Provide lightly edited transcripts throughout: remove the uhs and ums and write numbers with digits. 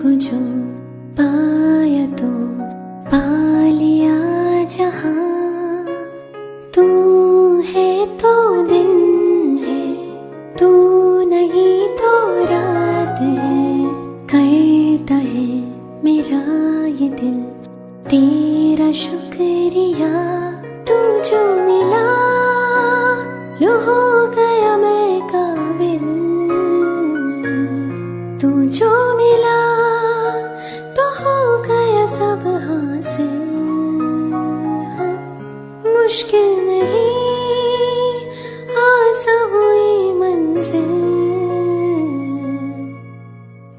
को जो पाया तो पा लिया जहां। तू है तो दिन है, तू नहीं तो रात है। करता है मेरा ये दिल तेरा शुक्रिया। तू जो मिला लो हो गया मैं काबिल। तू जो मिला तो हो गया सब हासिल। हाँ, मुश्किल नहीं आसान हुई मंजिल,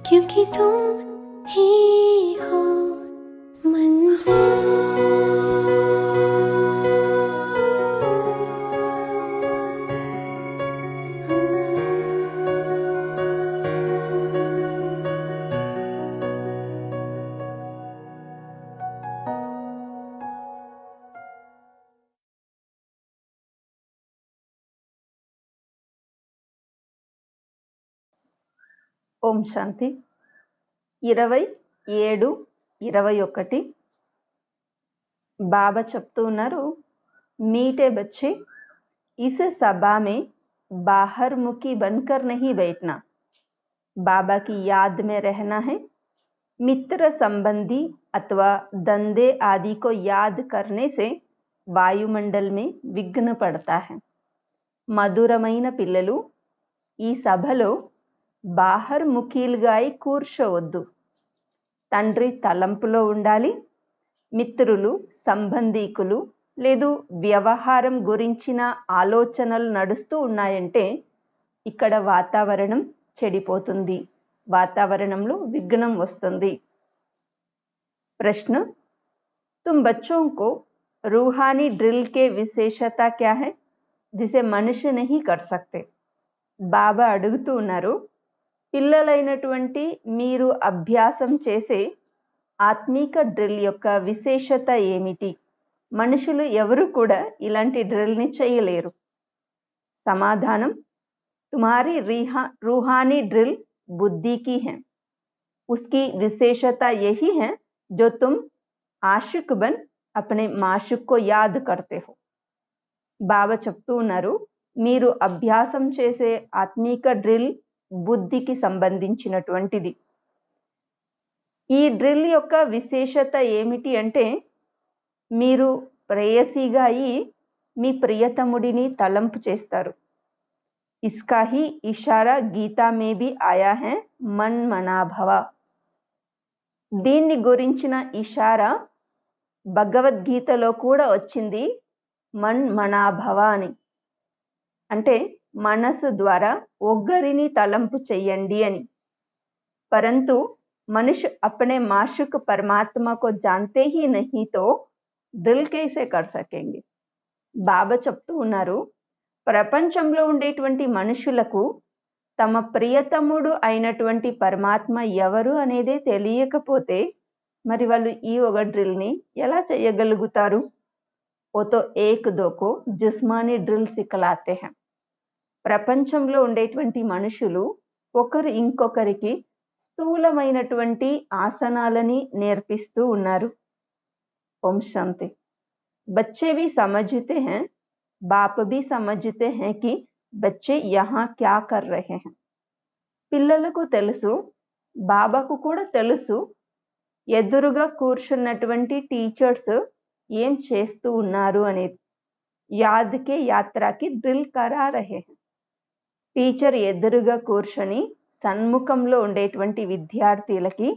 क्योंकि तुम ही हो मंजिल। ఓం శాంతి. 27/21 బాబా చెప్తూ ఉన్నారు, मीठे बच्चे इस सभा में बाहर मुखी बनकर नहीं बैठना, बाबा की याद में रहना है। मित्र संबंधी अथवा धंधे आदि को याद करने से वायुमंडल में विघ्न पड़ता है। మధురమైన పిల్లలు, ఈ సభలో బాహర్ ముఖీలుగా కూర్చోవద్దు. తండ్రి తలంపులో ఉండాలి. మిత్రులు, సంబంధీకులు లేదు వ్యవహారం గురించిన ఆలోచనలు నడుస్తూ ఉన్నాయంటే ఇక్కడ వాతావరణం చెడిపోతుంది, వాతావరణంలో విఘ్నం వస్తుంది. ప్రశ్న, तुम बच्चों को रूहानी ड्रिल के विशेषता क्या है जिसे मनुष्य नहीं कर सकते? బాబా అడుగుతూ ఉన్నారు, పిల్లలైనటువంటి మీరు అభ్యాసం చేసే ఆత్మీక డ్రిల్ యొక్క విశేషత ఏమిటి? మనుషులు ఎవరు కూడా ఇలాంటి డ్రిల్ని చేయలేరు. సమాధానం, तुम्हारी रूहानी ड्रिल बुद्धि की है, उसकी विशेषता यही है जो तुम आशिक बन अपने माशुक को याद करते हो. బాబా చెప్తూ ఉన్నారు, మీరు అభ్యాసం చేసే ఆత్మీక డ్రిల్ బుద్ధికి సంబంధించినటువంటిది. ఈ డ్రిల్ యొక్క విశేషత ఏమిటి అంటే, మీరు ప్రేయసిగా అయి మీ ప్రియతముడిని తలంపు చేస్తారు. ఇస్కా హీ ఇషారా గీతా మే భీ ఆయా హై, మన్ మనాభవ. దీన్ని గురించిన ఇషారా భగవద్గీతలో కూడా వచ్చింది, మన్ మనాభవ అని. అంటే మనసు ద్వారా ఒగ్గరిని తలంపు చెయ్యండి అని. परंतु मनुष्य अपने माशुक परमात्मा को जानते ही नहीं तो డ్రిల్ कैसे कर सकेंगे? బాబా చెప్తూ ఉన్నారు, ప్రపంచంలో ఉండేటువంటి మనుషులకు తమ ప్రియతముడు అయినటువంటి పరమాత్మ ఎవరు అనేదే తెలియకపోతే మరి వాళ్ళు ఈ ఒక డ్రిల్ని ఎలా చేయగలుగుతారు? वो तो एक दो को जिस्मानी డ్రిల్ సిఖలాతే हैं. ప్రపంచంలో ఉండేటువంటి మనుషులు ఒకరు ఇంకొకరికి స్థూలమైనటువంటి ఆసనాలని నేర్పిస్తూ ఉన్నారు. ఓం శాంతి. बच्चे भी समझते हैं, बाप भी समझते हैं कि बच्चे यहाँ क्या कर रहे हैं. పిల్లలకు తెలుసు, బాబాకు కూడా తెలుసు, ఎదురుగా కూర్చున్నటువంటి టీచర్స్ ఏం చేస్తూ ఉన్నారు అనేది. యాద్ కే యాత్రకి డ్రిల్ కరా రహే हैं. టీచర్ ఎదురుగా కూర్చొని సన్ముఖంలో ఉండేటువంటి విద్యార్థులకి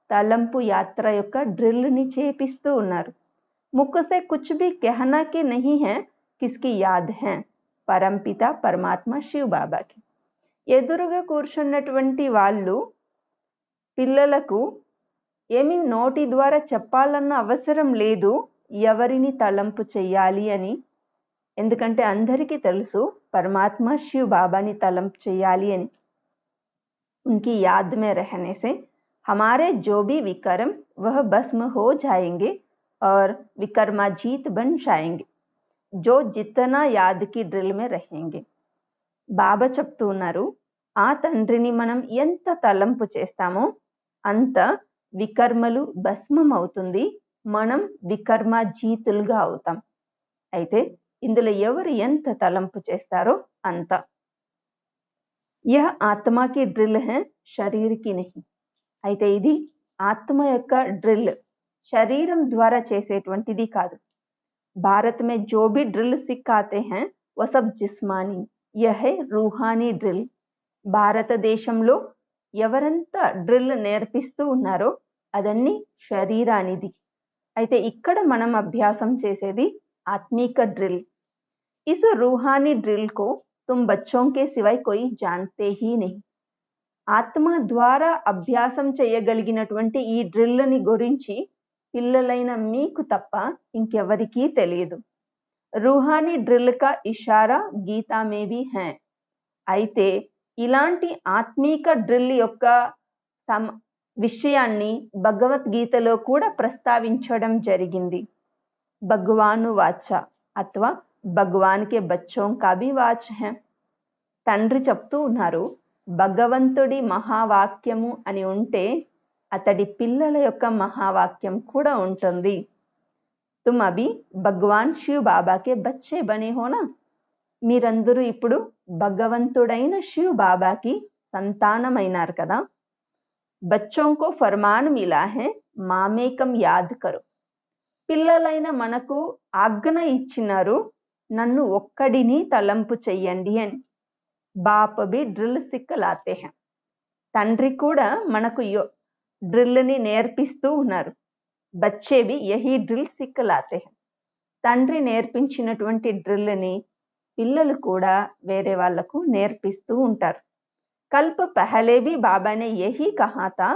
తలంపు యాత్ర యొక్క డ్రిల్ని చేపిస్తూ ఉన్నారు. मुख से कुछ भी कहना कि नहीं है, किसकी याद है? పరంపిత పరమాత్మ శివ్ బాబాకి. ఎదురుగా కూర్చున్నటువంటి వాళ్ళు పిల్లలకు ఏమి నోటి ద్వారా చెప్పాలన్న అవసరం లేదు ఎవరిని తలంపు చెయ్యాలి అని. ఎందుకంటే అందరికీ తెలుసు పరమాత్మ శివ్ బాబాని తలంపు చెయ్యాలి అని. उनकी याद में रहने से हमारे जो भी विकर्म वह भस्म हो जाएंगे और विकर्माजीत बन जाएंगे, जो जितना याद की ड्रिल में रहेंगे. బాబా చెప్తూ ఉన్నారు, ఆ తండ్రిని మనం ఎంత తలంపు చేస్తామో అంత వికర్మలు భస్మం అవుతుంది, మనం వికర్మజీతులుగా అవుతాం. అయితే ఇందులో ఎవరు ఎంత తలంపు చేస్తారో అంత. యహ ఆత్మకి డ్రిల్ హై, శరీర్కి నహి. అయితే ఇది ఆత్మ యొక్క డ్రిల్, శరీరం ద్వారా చేసేటువంటిది కాదు. భారత్ మే జో భీ డ్రిల్ సిఖాతే హై वो सब जिस्मानी, यह है रूहानी డ్రిల్. భారతదేశంలో ఎవరంతా డ్రిల్ నేర్పిస్తూ ఉన్నారో అదన్నీ శరీరానిది. అయితే ఇక్కడ మనం అభ్యాసం చేసేది ఆత్మీక డ్రిల్. इस रूहानी ड्रिल को तुम बच्चों के सिवाय कोई जानते ही नहीं. ఆత్మ ద్వారా అభ్యాసం చేయగలిగినటువంటి ఈ డ్రిల్ని గురించి పిల్లలైన మీకు తప్ప ఇంకెవరికీ తెలియదు. रूहानी డ్రిల్ కా ఇషారా గీతా మే భీ హై. అయితే ఇలాంటి ఆత్మీక డ్రిల్ యొక్క విషయాన్ని భగవద్గీతలో కూడా ప్రస్తావించడం జరిగింది. భగవాను వాచ అథవా భగవాన్ కే బచ్చోం కా భీ వాచ హై. తండ్రి చెప్తూ ఉన్నారు, భగవంతుడి మహావాక్యము అని ఉంటే అతడి పిల్లల యొక్క మహావాక్యం కూడా ఉంటుంది. తుమ్ అభి భగవాన్ శివ్ బాబాకే బచ్చే బనే హోనా. మీరందరూ ఇప్పుడు భగవంతుడైన శివ్ బాబాకి సంతానమైనారు కదా. బచ్చోం కో ఫర్మాన్ మిలా హై, మామేకం యాద్ కరో. పిల్లలైన మనకు ఆజ్ఞ ఇచ్చినారు, నన్ను ఒక్కడిని తలంపు చెయ్యండి అని. బాప్ భీ డ్రిల్ సిక్కలాతే హై. తండ్రి కూడా మనకు డ్రిల్ని నేర్పిస్తూ ఉన్నారు. బచ్చే భీ యహీ డ్రిల్ సిక్కలాతే హై. తండ్రి నేర్పించినటువంటి డ్రిల్ని పిల్లలు కూడా వేరే వాళ్లకు నేర్పిస్తూ ఉంటారు. కల్ప పహలే భీ బాబానే యహీ కహా థా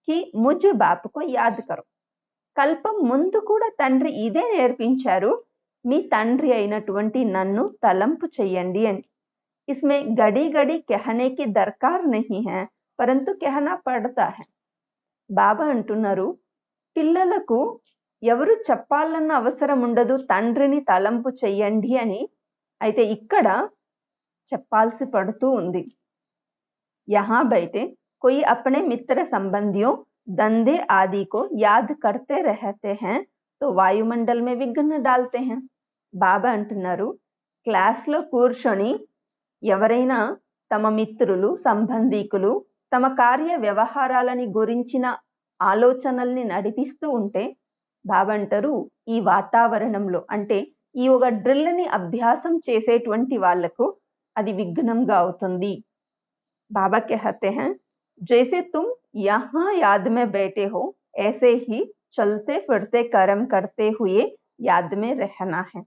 కి ముజ్ బాప్ కో యాద్ కరో. కల్పం ముందు కూడా తండ్రి ఇదే నేర్పించారు, మీ తండ్రి అయినటువంటి నన్ను తలంపు చెయ్యండి అని. ఇస్మే గడి గడి కెహనే కి దర్కార్ నహీ హై, పరంతు కెహనా పడతా హై. బాబా అంటున్నారు, పిల్లలకు ఎవరు చెప్పాలన్న అవసరం ఉండదు తండ్రిని తలంపు చెయ్యండి అని. అయితే ఇక్కడ చెప్పాల్సి పడుతూ ఉంది. యహా బైఠే కోయి అప్నే మిత్ర సంబంధియోं దందే ఆది కో యాద్ కర్తే రహతే హై తో వాయుమండల్ మే విఘ్న డాల్తే హై. బాబా అంటున్నారు, క్లాస్లో కూర్చొని ఎవరైనా తమ మిత్రులు సంబంధీకులు తమ కార్య వ్యవహారాలని గురించిన ఆలోచనల్ని నడిపిస్తూ ఉంటే బాబా అంటారు, ఈ వాతావరణంలో అంటే ఈ ఒక డ్రిల్ని అభ్యాసం చేసేటువంటి వాళ్లకు అది విఘ్నంగా అవుతుంది. బాబా कहते हैं जैसे तुम यहाँ याद में बैठे हो ऐसे ही चलते फिरते कर्म करते हुए याद में रहना है.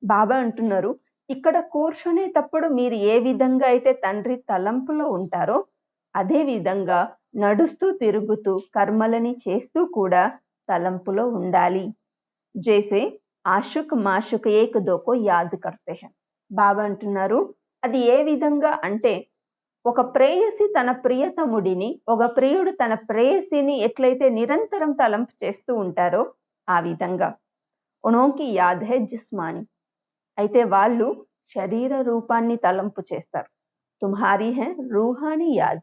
బాబా అంటున్నారు, ఇక్కడ కూర్చునేటప్పుడు మీరు ఏ విధంగా అయితే తండ్రి తలంపులో ఉంటారో అదే విధంగా నడుస్తూ తిరుగుతూ కర్మలని చేస్తూ కూడా తలంపులో ఉండాలి. జైసే ఆషుక్ మాషుక్ ఏక్ దోకో యాద్ కర్తే హై. బాబా అంటున్నారు, అది ఏ విధంగా అంటే ఒక ప్రేయసి తన ప్రియతముడిని, ఒక ప్రియుడు తన ప్రేయసిని ఎట్లయితే నిరంతరం తలంపు చేస్తూ ఉంటారో ఆ విధంగా. ఉనోకి యాద్ హై జిస్మాని. అయితే వాళ్ళు శరీర రూపాన్ని తలంపు చేస్తారు. తుమ్హారీ హై రూహానీ యాద్.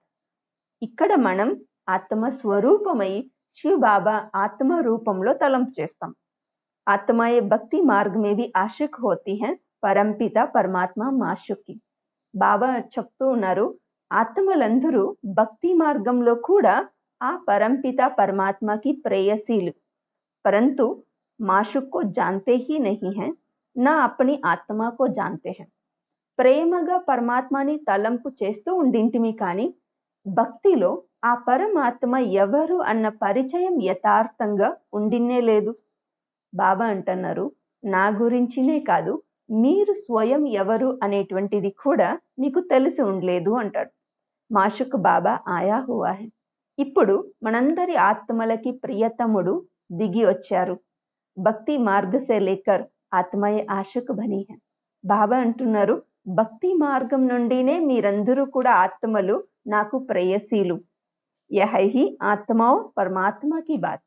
ఇక్కడ మనం ఆత్మ స్వరూపమై శివ్ బాబా ఆత్మ రూపంలో తలంపు చేస్తాం. ఆత్మాయే భక్తి మార్గ మే భీ ఆషిక్ హోతీ హై పరంపిత పరమాత్మ మాషుకి. బాబా చెప్తూ ఉన్నారు, ఆత్మలందరూ భక్తి మార్గంలో కూడా ఆ పరంపిత పరమాత్మకి ప్రేయసీలు, పరంతు మాషుక్ కో జాన్తే హీ నహీ హై, నా అప్ని ఆత్మ కో జాన్తే హై. ప్రేమగా పరమాత్మని తలంపు చేస్తూ ఉండింటిమి కానీ భక్తిలో ఆ పరమాత్మ ఎవరు అన్న పరిచయం యథార్థంగా ఉండిన్నే లేదు. బాబా అంటున్నారు, నా గురించినే కాదు మీరు స్వయం ఎవరు అనేటువంటిది కూడా మీకు తెలిసి ఉండలేదు అంటాడు. మాషుక్ బాబా ఆయా హువా హై. ఇప్పుడు మనందరి ఆత్మలకి ప్రియతముడు దిగి వచ్చారు. భక్తి మార్గ సే లేకర్ ఆత్మయే ఆషుక్ బనీ హై. బాబా అంటున్నారు, భక్తి మార్గం నుండినే మీరందరూ కూడా ఆత్మలు నాకు ప్రేయసీలు. యహై హీ ఆత్మ పరమాత్మ కి బాత్.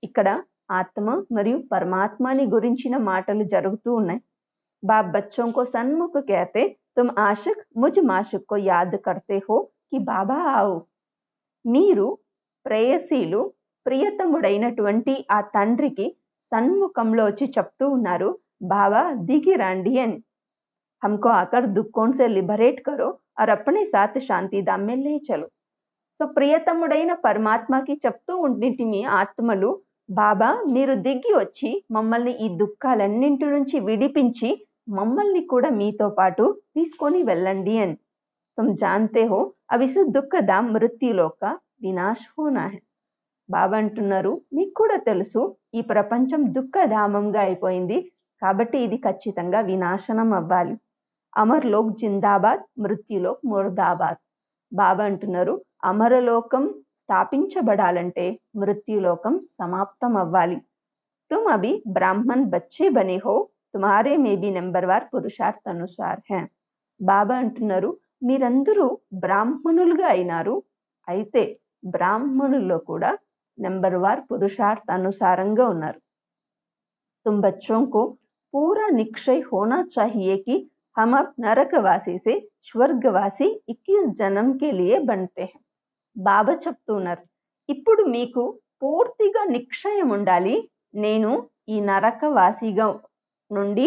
ఇక్కడ ఆత్మ మరియు పరమాత్మని గురించిన మాటలు జరుగుతూ ఉన్నాయి. బాప్ బచ్చోं को सन्मुख कहते तुम आशिक मुझ माशिक को याद करते हो कि बाबा आओ. మీరు ప్రేయసీలు ప్రియతముడైనటువంటి ఆ తండ్రికి సన్ముఖంలో వచ్చి చెప్తూ ఉన్నారు, బాబా దిగి రండి అని. हमको आकर दुखों से लिबरेट करो और अपने साथ शांति धाम में ले चलो. సో ప్రియతముడైన పరమాత్మకి చెప్తూ ఉండింటిమి ఆత్మలు, బాబా మీరు దిగి వచ్చి మమ్మల్ని ఈ దుఃఖాలన్నింటి నుంచి విడిపించి మమ్మల్ని కూడా మీతో పాటు తీసుకొని వెళ్ళండి అని. तुम जानते हो अब इस दुख धाम मृत्युलोक का विनाश होना है. బాబా అంటున్నారు, మీకు కూడా తెలుసు ఈ ప్రపంచం దుఃఖధామంగా అయిపోయింది, కాబట్టి ఇది ఖచ్చితంగా వినాశనం అవ్వాలి. అమర్లోక్ జిందాబాద్, మృత్యులోక్ ముర్దాబాద్. బాబా అంటున్నారు, అమరలోకం స్థాపించబడాలంటే మృత్యులోకం సమాప్తం అవ్వాలి. तुम अभी ब्राह्मण बच्चे बने हो, तुम्हारे में भी नंबरवार पुरुषार्थ अनुसार है. బాబా అంటున్నారు, మీరందరూ బ్రాహ్మణులుగా అయినారు, అయితే బ్రాహ్మణుల్లో కూడా నెంబర్వార్ పురుషార్థ అనుసారంగా ఉన్నారు. तुम बच्चों को पूरा निश्चय होना चाहिए कि हम अब नरकवासी से स्वर्गवासी 21 जन्म के लिए बनते हैं. బాబా చెప్తున్నారు, ఇప్పుడు మీకు పూర్తిగా నిశ్చయం ఉండాలి, నేను ఈ నరకవాసిగా నుండి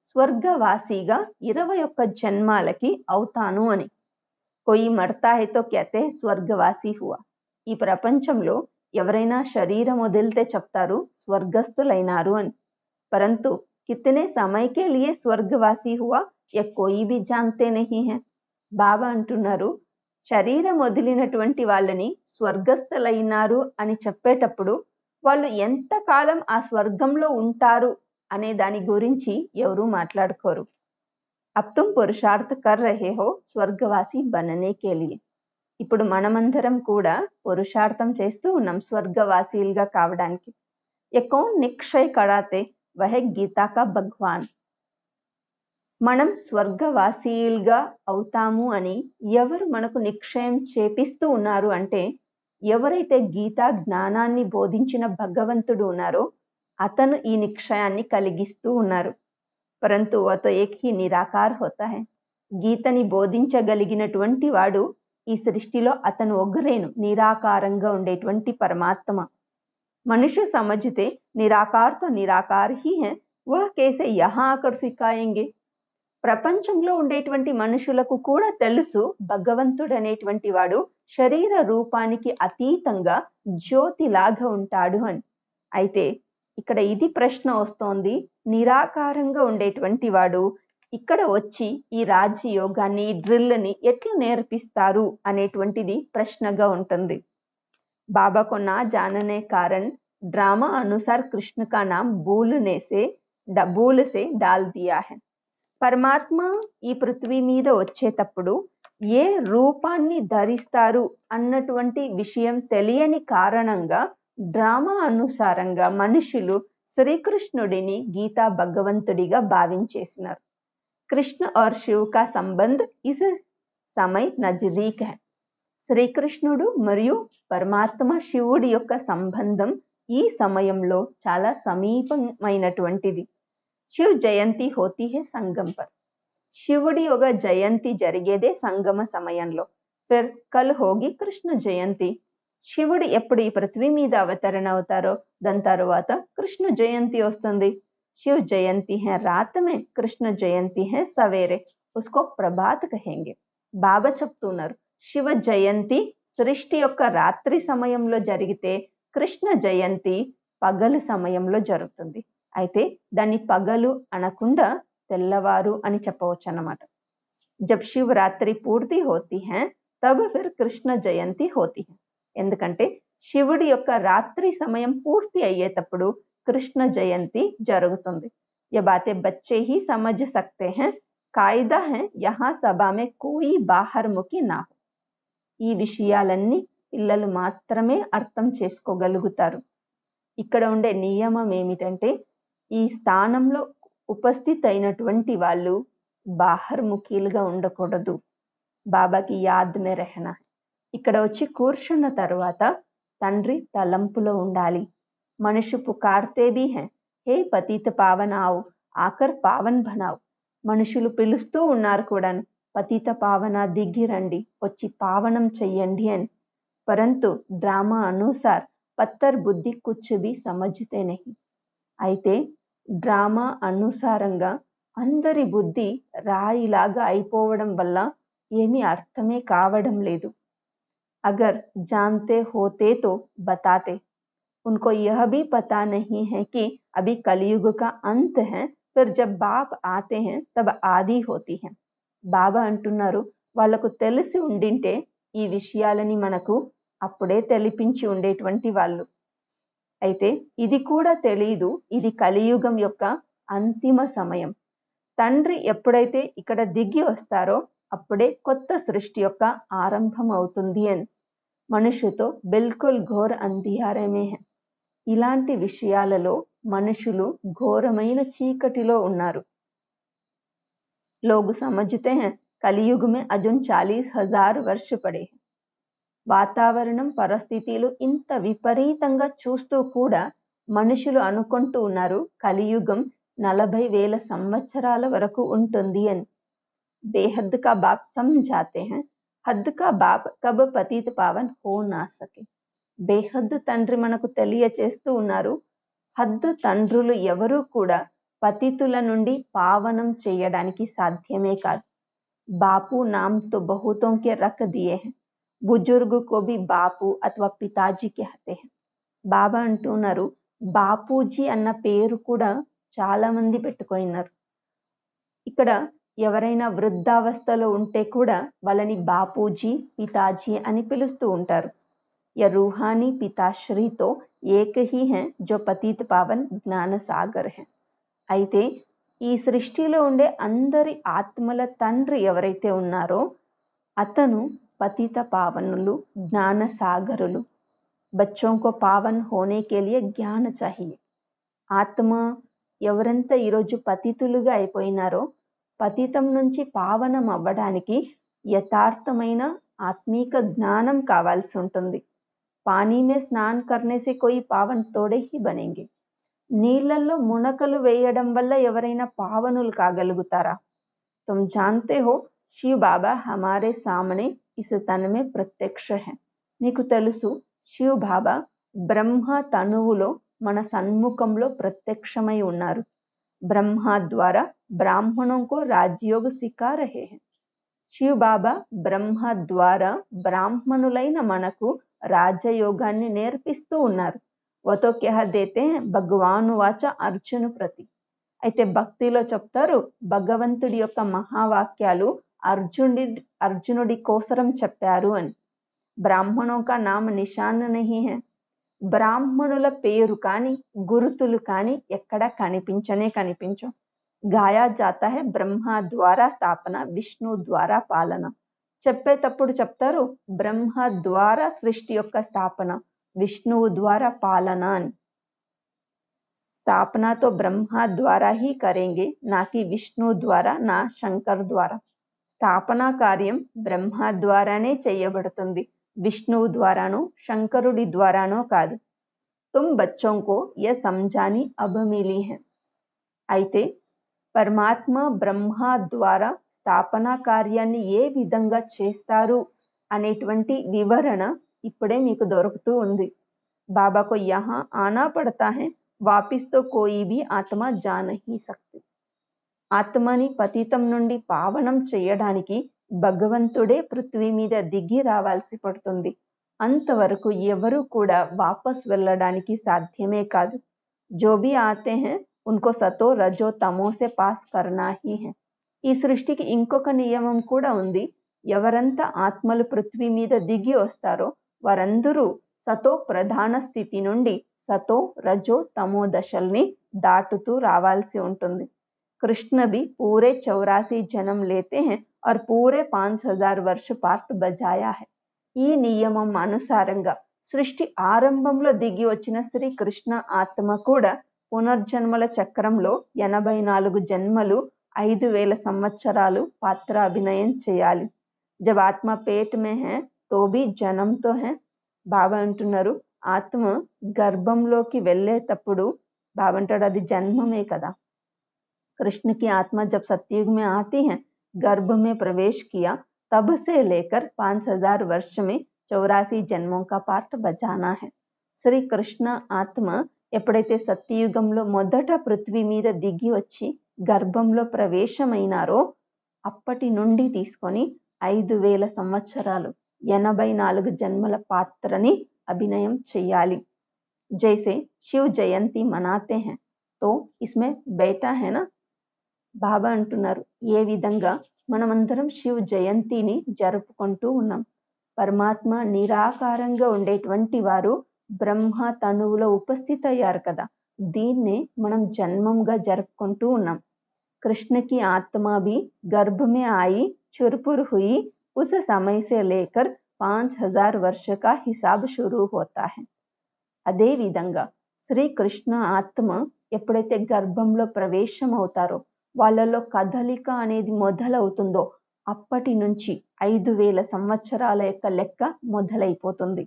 స్వర్గవాసిగా 21 జన్మాలకి అవుతాను అని. कोई मरता है तो कहते हैं స్వర్గవాసి हुआ. ఈ ప్రపంచంలో ఎవరైనా శరీరం వదిలితే చెప్తారు స్వర్గస్థులైనారు అని. परंतु कितने समय के लिए स्वर्गवासी हुआ यह कोई भी जानते नहीं है. బాబా అంటున్నారు, శరీరం వదిలినటువంటి వాళ్ళని స్వర్గస్థులైనారు అని చెప్పేటప్పుడు వాళ్ళు ఎంతకాలం ఆ స్వర్గంలో ఉంటారు అనే దాని గురించి ఎవరు మాట్లాడుకోరు. अब तुम पुरुषार्थ कर रहे हो स्वर्गवासी बनने के लिए. ఇప్పుడు మనమందరం కూడా పురుషార్థం చేస్తూ ఉన్నాం స్వర్గవాసీలుగా కావడానికి. ये कौन निश्चय कराते वह गीता का भगवान. మనం స్వర్గవాసీలుగా అవుతాము అని ఎవరు మనకు నిశ్చయం చేపిస్తూ ఉన్నారు అంటే, ఎవరైతే గీతా జ్ఞానాన్ని బోధించిన భగవంతుడు ఉన్నారో అతను ఈ నిశ్చయాన్ని కలిగిస్తూ ఉన్నారు. परंतु वह तो एक ही निराकार होता है. గీతని బోధించగలిగినటువంటి వాడు ఈ సృష్టిలో అతను ఒక్కరేను, నిరాకారంగా ఉండేటువంటి పరమాత్మ. మనుష్య సమझते निराकार तो निराकार ही है, वह कैसे यहाँ आकर सिखाएंगे. ప్రపంచంలో ఉండేటువంటి మనుషులకు కూడా తెలుసు భగవంతుడు అనేటువంటి వాడు శరీర రూపానికి అతీతంగా జ్యోతిలాగా ఉంటాడు అని. అయితే ఇక్కడ ఇది ప్రశ్న వస్తోంది, నిరాకారంగా ఉండేటువంటి వాడు ఇక్కడ వచ్చి ఈ రాజయోగాన్ని, డ్రిల్ని ఎట్లా నేర్పిస్తారు అనేటువంటిది ప్రశ్నగా ఉంటుంది. బాబా को ना जानने कारण ड्रामा अनुसार कृष्ण का नाम भूल से डाल दिया है. పరమాత్మ ఈ పృథ్వీ మీద వచ్చేటప్పుడు ఏ రూపాన్ని ధరిస్తారు అన్నటువంటి విషయం తెలియని కారణంగా డ్రామా అనుసారంగా మనుషులు శ్రీకృష్ణుడిని గీతా భగవంతుడిగా భావించేసినారు. కృష్ణ और शिव का संबंध इस समय नजदीक है. శ్రీకృష్ణుడు మరియు పరమాత్మ శివుడి యొక్క సంబంధం ఈ సమయంలో చాలా సమీపమైనటువంటిది. శివ జయంతి హోతీ హే సంగం పర్. శివుడి యొక్క జయంతి జరిగేదే సంగమ సమయంలో. ఫిర్ కల్ హోగి కృష్ణ జయంతి. శివుడు ఎప్పుడు ఈ పృథ్వీ మీద అవతరణ అవుతారో దాని తర్వాత కృష్ణ జయంతి వస్తుంది. శివ జయంతి హే రాత్ మే, కృష్ణ జయంతి హే సవేరే, ఉస్కో ప్రభాత్ కహేంగే. బాబా చెప్తున్నారు, శివ జయంతి సృష్టి యొక్క రాత్రి సమయంలో జరిగితే కృష్ణ జయంతి పగలు సమయంలో జరుగుతుంది. అయితే దాన్ని పగలు అనకుండా తెల్లవారు అని చెప్పవచ్చు అన్నమాట. జబ్ శివరాత్రి పూర్తి హోతీ హై తబ్ ఫిర్ కృష్ణ జయంతి హోతీ హై. ఎందుకంటే శివుడి యొక్క రాత్రి సమయం పూర్తి అయ్యేటప్పుడు కృష్ణ జయంతి జరుగుతుంది. ये बातें बच्चे ही समझ सकते हैं, कायदा है यहाँ सभा में कोई बाहर मुखी ना हो. ఈ విషయాలన్నీ పిల్లలు మాత్రమే అర్థం చేసుకోగలుగుతారు. ఇక్కడ ఉండే నియమం ఏమిటంటే, ఈ స్థానంలో ఉపస్థితి అయినటువంటి వాళ్ళు బాహర్ముఖీలుగా ఉండకూడదు. బాబాకి యాద్ మే రెహనా. ఇక్కడ వచ్చి కూర్చున్న తర్వాత తండ్రి తలంపులో ఉండాలి. మనుషు పుకార్తే భీ హై, హే పతిత పావన్ ఆవ్, ఆకర్ పావన్ బనావ్. మనుషులు పిలుస్తూ ఉన్నారు కూడా, పతిత పావన దిగి రండి, వచ్చి పావనం చెయ్యండి అని. परंतु ड्रामा अनुसार పత్తర్ బుద్ధి కుచ్ भी समझते नहीं. అయితే డ్రామా అనుసారంగా అందరి బుద్ధి రాయిలాగా అయిపోవడం వల్ల ఏమీ అర్థమే కావడం లేదు. అగర్ जानते होते तो बताते. उनको यह भी पता नहीं है कि अभी कलयुग का अंत है, फिर जब बाप आते हैं तब आदि होती है. బాబా అంటున్నారు, వాళ్లకు తెలిసి ఉండింటే ఈ విషయాలని మనకు అప్పుడే తెలిపించి ఉండేటువంటి వాళ్ళు. అయితే ఇది కూడా తెలీదు, ఇది కలియుగం యొక్క అంతిమ సమయం. తండ్రి ఎప్పుడైతే ఇక్కడ దిగి వస్తారో అప్పుడే కొత్త సృష్టి యొక్క ఆరంభం అవుతుంది అని. మనుషుతో బిల్కుల్ ఘోర్ అంధియారమే హై. ఇలాంటి విషయాలలో మనుషులు ఘోరమైన చీకటిలో ఉన్నారు. लोग समझते हैं कलयुग में अजुन 40,000 वर्ष पड़े हैं. వాతావరణం పరిస్థితులు ఇంత విపరీతంగా చూస్తూ కూడా మనుషులు అనుకుంటూ ఉన్నారు కలియుగం 40,000 సంవత్సరాల వరకు ఉంటుంది అని. బేహద్ కా బాప్ సమझाते हैं హద్ కా బాప్ కబ్ పతిత్ పావన్ హో నా సకే. బేహద్ తండ్రి మనకు తెలియచేస్తూ ఉన్నారు, హద్ తండ్రులు ఎవరూ కూడా పతితుల నుండి పావనం చేయడానికి సాధ్యమే కాదు. బాపు నామ్ తో బహుతోं के रख दिए हैं, बुजुर्ग को भी బాపు అథవా పితాజీ कहते हैं. బాబా అంటున్నారు, బాపూజీ అన్న పేరు కూడా చాలా మంది పెట్టుకున్నారు. ఇక్కడ ఎవరైనా వృద్ధావస్థలో ఉంటే కూడా వాళ్ళని బాపూజీ, పితాజీ అని పిలుస్తూ ఉంటారు. या रूहानी पिताश्री तो एक ही हैं जो पतित पावन ज्ञान सागर हैं. అయితే ఈ సృష్టిలో ఉండే అందరి ఆత్మల తండ్రి ఎవరైతే ఉన్నారో అతను పతిత పావనులు, జ్ఞాన సాగరులు. बच्चों को पावन होने के लिए ज्ञान चाहिए. ఆత్మ ఎవరంతా ఈరోజు పతితులుగా అయిపోయినారో పతితం నుంచి పావనం అవ్వడానికి యథార్థమైన ఆత్మీక జ్ఞానం కావాల్సి ఉంటుంది. पानी में स्नान करने से कोई पावन थोड़े ही बनेंगे. నీళ్ళల్లో మునకలు వేయడం వల్ల ఎవరైనా పావనులు కాగలుగుతారా? तुम जानते हो शिव बाबा हमारे सामने इस तन में प्रत्यक्ष है. మీకు తెలుసు శివ్ బాబా బ్రహ్మ తనువులో మన సన్ముఖంలో ప్రత్యక్షమై ఉన్నారు. బ్రహ్మ ద్వారా బ్రాహ్మణోं को राजयोग सिखा रहे हैं. శివ్ బాబా బ్రహ్మ ద్వారా బ్రాహ్మణులైన మనకు రాజయోగాన్ని నేర్పిస్తూ ఉన్నారు. వతో క్యా దేతే భగవాను వాచ అర్జును ప్రతి. అయితే భక్తిలో చెప్తారు భగవంతుడి యొక్క మహావాక్యాలు అర్జునుడి కోసరం చెప్పారు అని. బ్రాహ్మణోं का नाम निशान नहीं है. బ్రాహ్మణుల పేరు కానీ గురుతులు కానీ ఎక్కడ కనిపించవు. గాయా జాతా హై బ్రహ్మ ద్వారా స్థాపన, విష్ణు ద్వారా పాలన. చెప్పేటప్పుడు చెప్తారు బ్రహ్మ ద్వారా సృష్టి యొక్క స్థాపన, విష్ణువు ద్వారా పాలన అని. స్థాపన తో బ్రహ్మ ద్వారా హీ కరేంగే, నాకి విష్ణు ద్వారా, నా శంకర్ ద్వారా. స్థాపన కార్యం బ్రహ్మ ద్వారానే చేయబడుతుంది, విష్ణువు ద్వారానో శంకరుడి ద్వారానో కాదు. తుమ్ బచ్చోं को यह समझानी अब मिली है. అయితే పరమాత్మ బ్రహ్మ ద్వారా స్థాపన కార్యాన్ని ఏ విధంగా చేస్తారు అనేటువంటి వివరణ ఇప్పుడే మీకు దొరుకుతూ ఉంది. బాబాకు యహా ఆనా పడతా హై, వాపిస్ తో కోయి భీ ఆత్మ జా నహీ సక్తి. ఆత్మని పతితం నుండి పావనం చేయడానికి భగవంతుడే పృథ్వీ మీద దిగి రావాల్సి పడుతుంది. అంతవరకు ఎవరు కూడా వాపస్ వెళ్ళడానికి సాధ్యమే కాదు. జో భీ ఆతే హై ఉన్కో సతో రజో తమో సే పాస్ కర్నా హీ హై. ఈ సృష్టికి ఇంకొక నియమం కూడా ఉంది. ఎవరంతా ఆత్మలు పృథ్వీ మీద దిగి వస్తారో వారందరూ సతో ప్రధాన స్థితి నుండి సతో రజో తమో దశల్ని దాటుతూ రావాల్సి ఉంటుంది. కృష్ణ भी पूरे 84 जन्म लेते हैं और पूरे 5000 वर्ष పార్ట్ బజాయా है. ఈ నియమం అనుసారంగా సృష్టి ఆరంభంలో దిగి వచ్చిన శ్రీ కృష్ణ ఆత్మ కూడా పునర్జన్మల చక్రంలో 84 జన్మలు 5000 సంవత్సరాలు పాత్రాభినయం చేయాలి. జబ్ ఆత్మ పేట్ మే హై తో భీ జనం తో హై. బాబా అంటున్నారు ఆత్మ గర్భంలోకి వెళ్ళేటప్పుడు బాబా అంటాడు అది జన్మమే కదా. कृष्ण की आत्मा जब सतयुग में आती है, गर्भ में प्रवेश किया, तब से लेकर 5000 वर्ष में 84 జన్మों का पार्ट बजाना है. శ్రీకృష్ణ ఆత్మ ఎప్పుడైతే సత్యయుగంలో మొదట పృథ్వీ మీద దిగి వచ్చి గర్భంలో ప్రవేశమైనారో అప్పటి నుండి తీసుకొని 5000 సంవత్సరాలు 84 జన్మల పాత్రని అభినయం చేయాలి. జైసే శివ్ జయంతి మనాతే हैं तो इसमें बेटा है ना. బాబా అంటున్నారు ఏ విధంగా మనమందరం శివ్ జయంతిని జరుపుకుంటూ ఉన్నాం. పరమాత్మ నిరాకారంగా ఉండేటువంటి వారు బ్రహ్మ తనువులో ఉపస్థిత అయ్యారు కదా, దీన్నే మనం జన్మంగా జరుపుకుంటూ ఉన్నాం. कृष्ण की आत्मा भी गर्भ में आई चुरपुर हुई उस समय से लेकर 5000 वर्ष का हिसाब शुरू होता है. అదే విధంగా శ్రీకృష్ణ ఆత్మ ఎప్పుడైతే గర్భంలో ప్రవేశం అవుతారో వాళ్ళలో కదలిక అనేది మొదలవుతుందో అప్పటి నుంచి 5000 సంవత్సరాల యొక్క లెక్క మొదలైపోతుంది.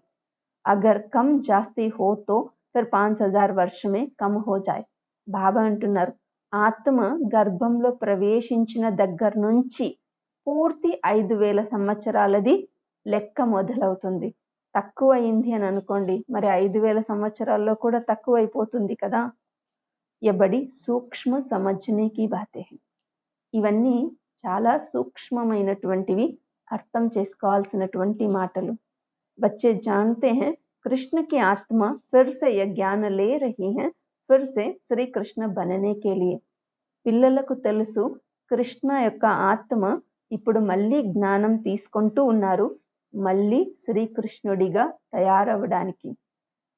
అగర్ కమ్ జాస్తి హో తో ఫిర్ 5000 వర్ష మే కమ్ హో జాయ్. బాబా అంటున్నారు ఆత్మ గర్భంలో ప్రవేశించిన దగ్గర నుంచి పూర్తి 5000 సంవత్సరాలది లెక్క మొదలవుతుంది. తక్కువ అయింది అని అనుకోండి, మరి 5000 సంవత్సరాల్లో కూడా తక్కువ అయిపోతుంది కదా. ये बड़ी సూక్ష్మ సమజ్నే की बातें हैं. ఇవన్నీ చాలా సూక్ష్మమైనటువంటివి, అర్థం చేసుకోవాల్సినటువంటి మాటలు. बच्चे जानते हैं कृष्ण की आत्मा फिर से यह ज्ञान ले रही है फिर से श्री कृष्ण बनने के लिए. పిల్లలకు తెలుసు కృష్ణ యొక్క ఆత్మ ఇప్పుడు మళ్ళీ జ్ఞానం తీసుకుంటూ ఉన్నారు, మళ్ళీ శ్రీకృష్ణుడిగా తయారవడానికి.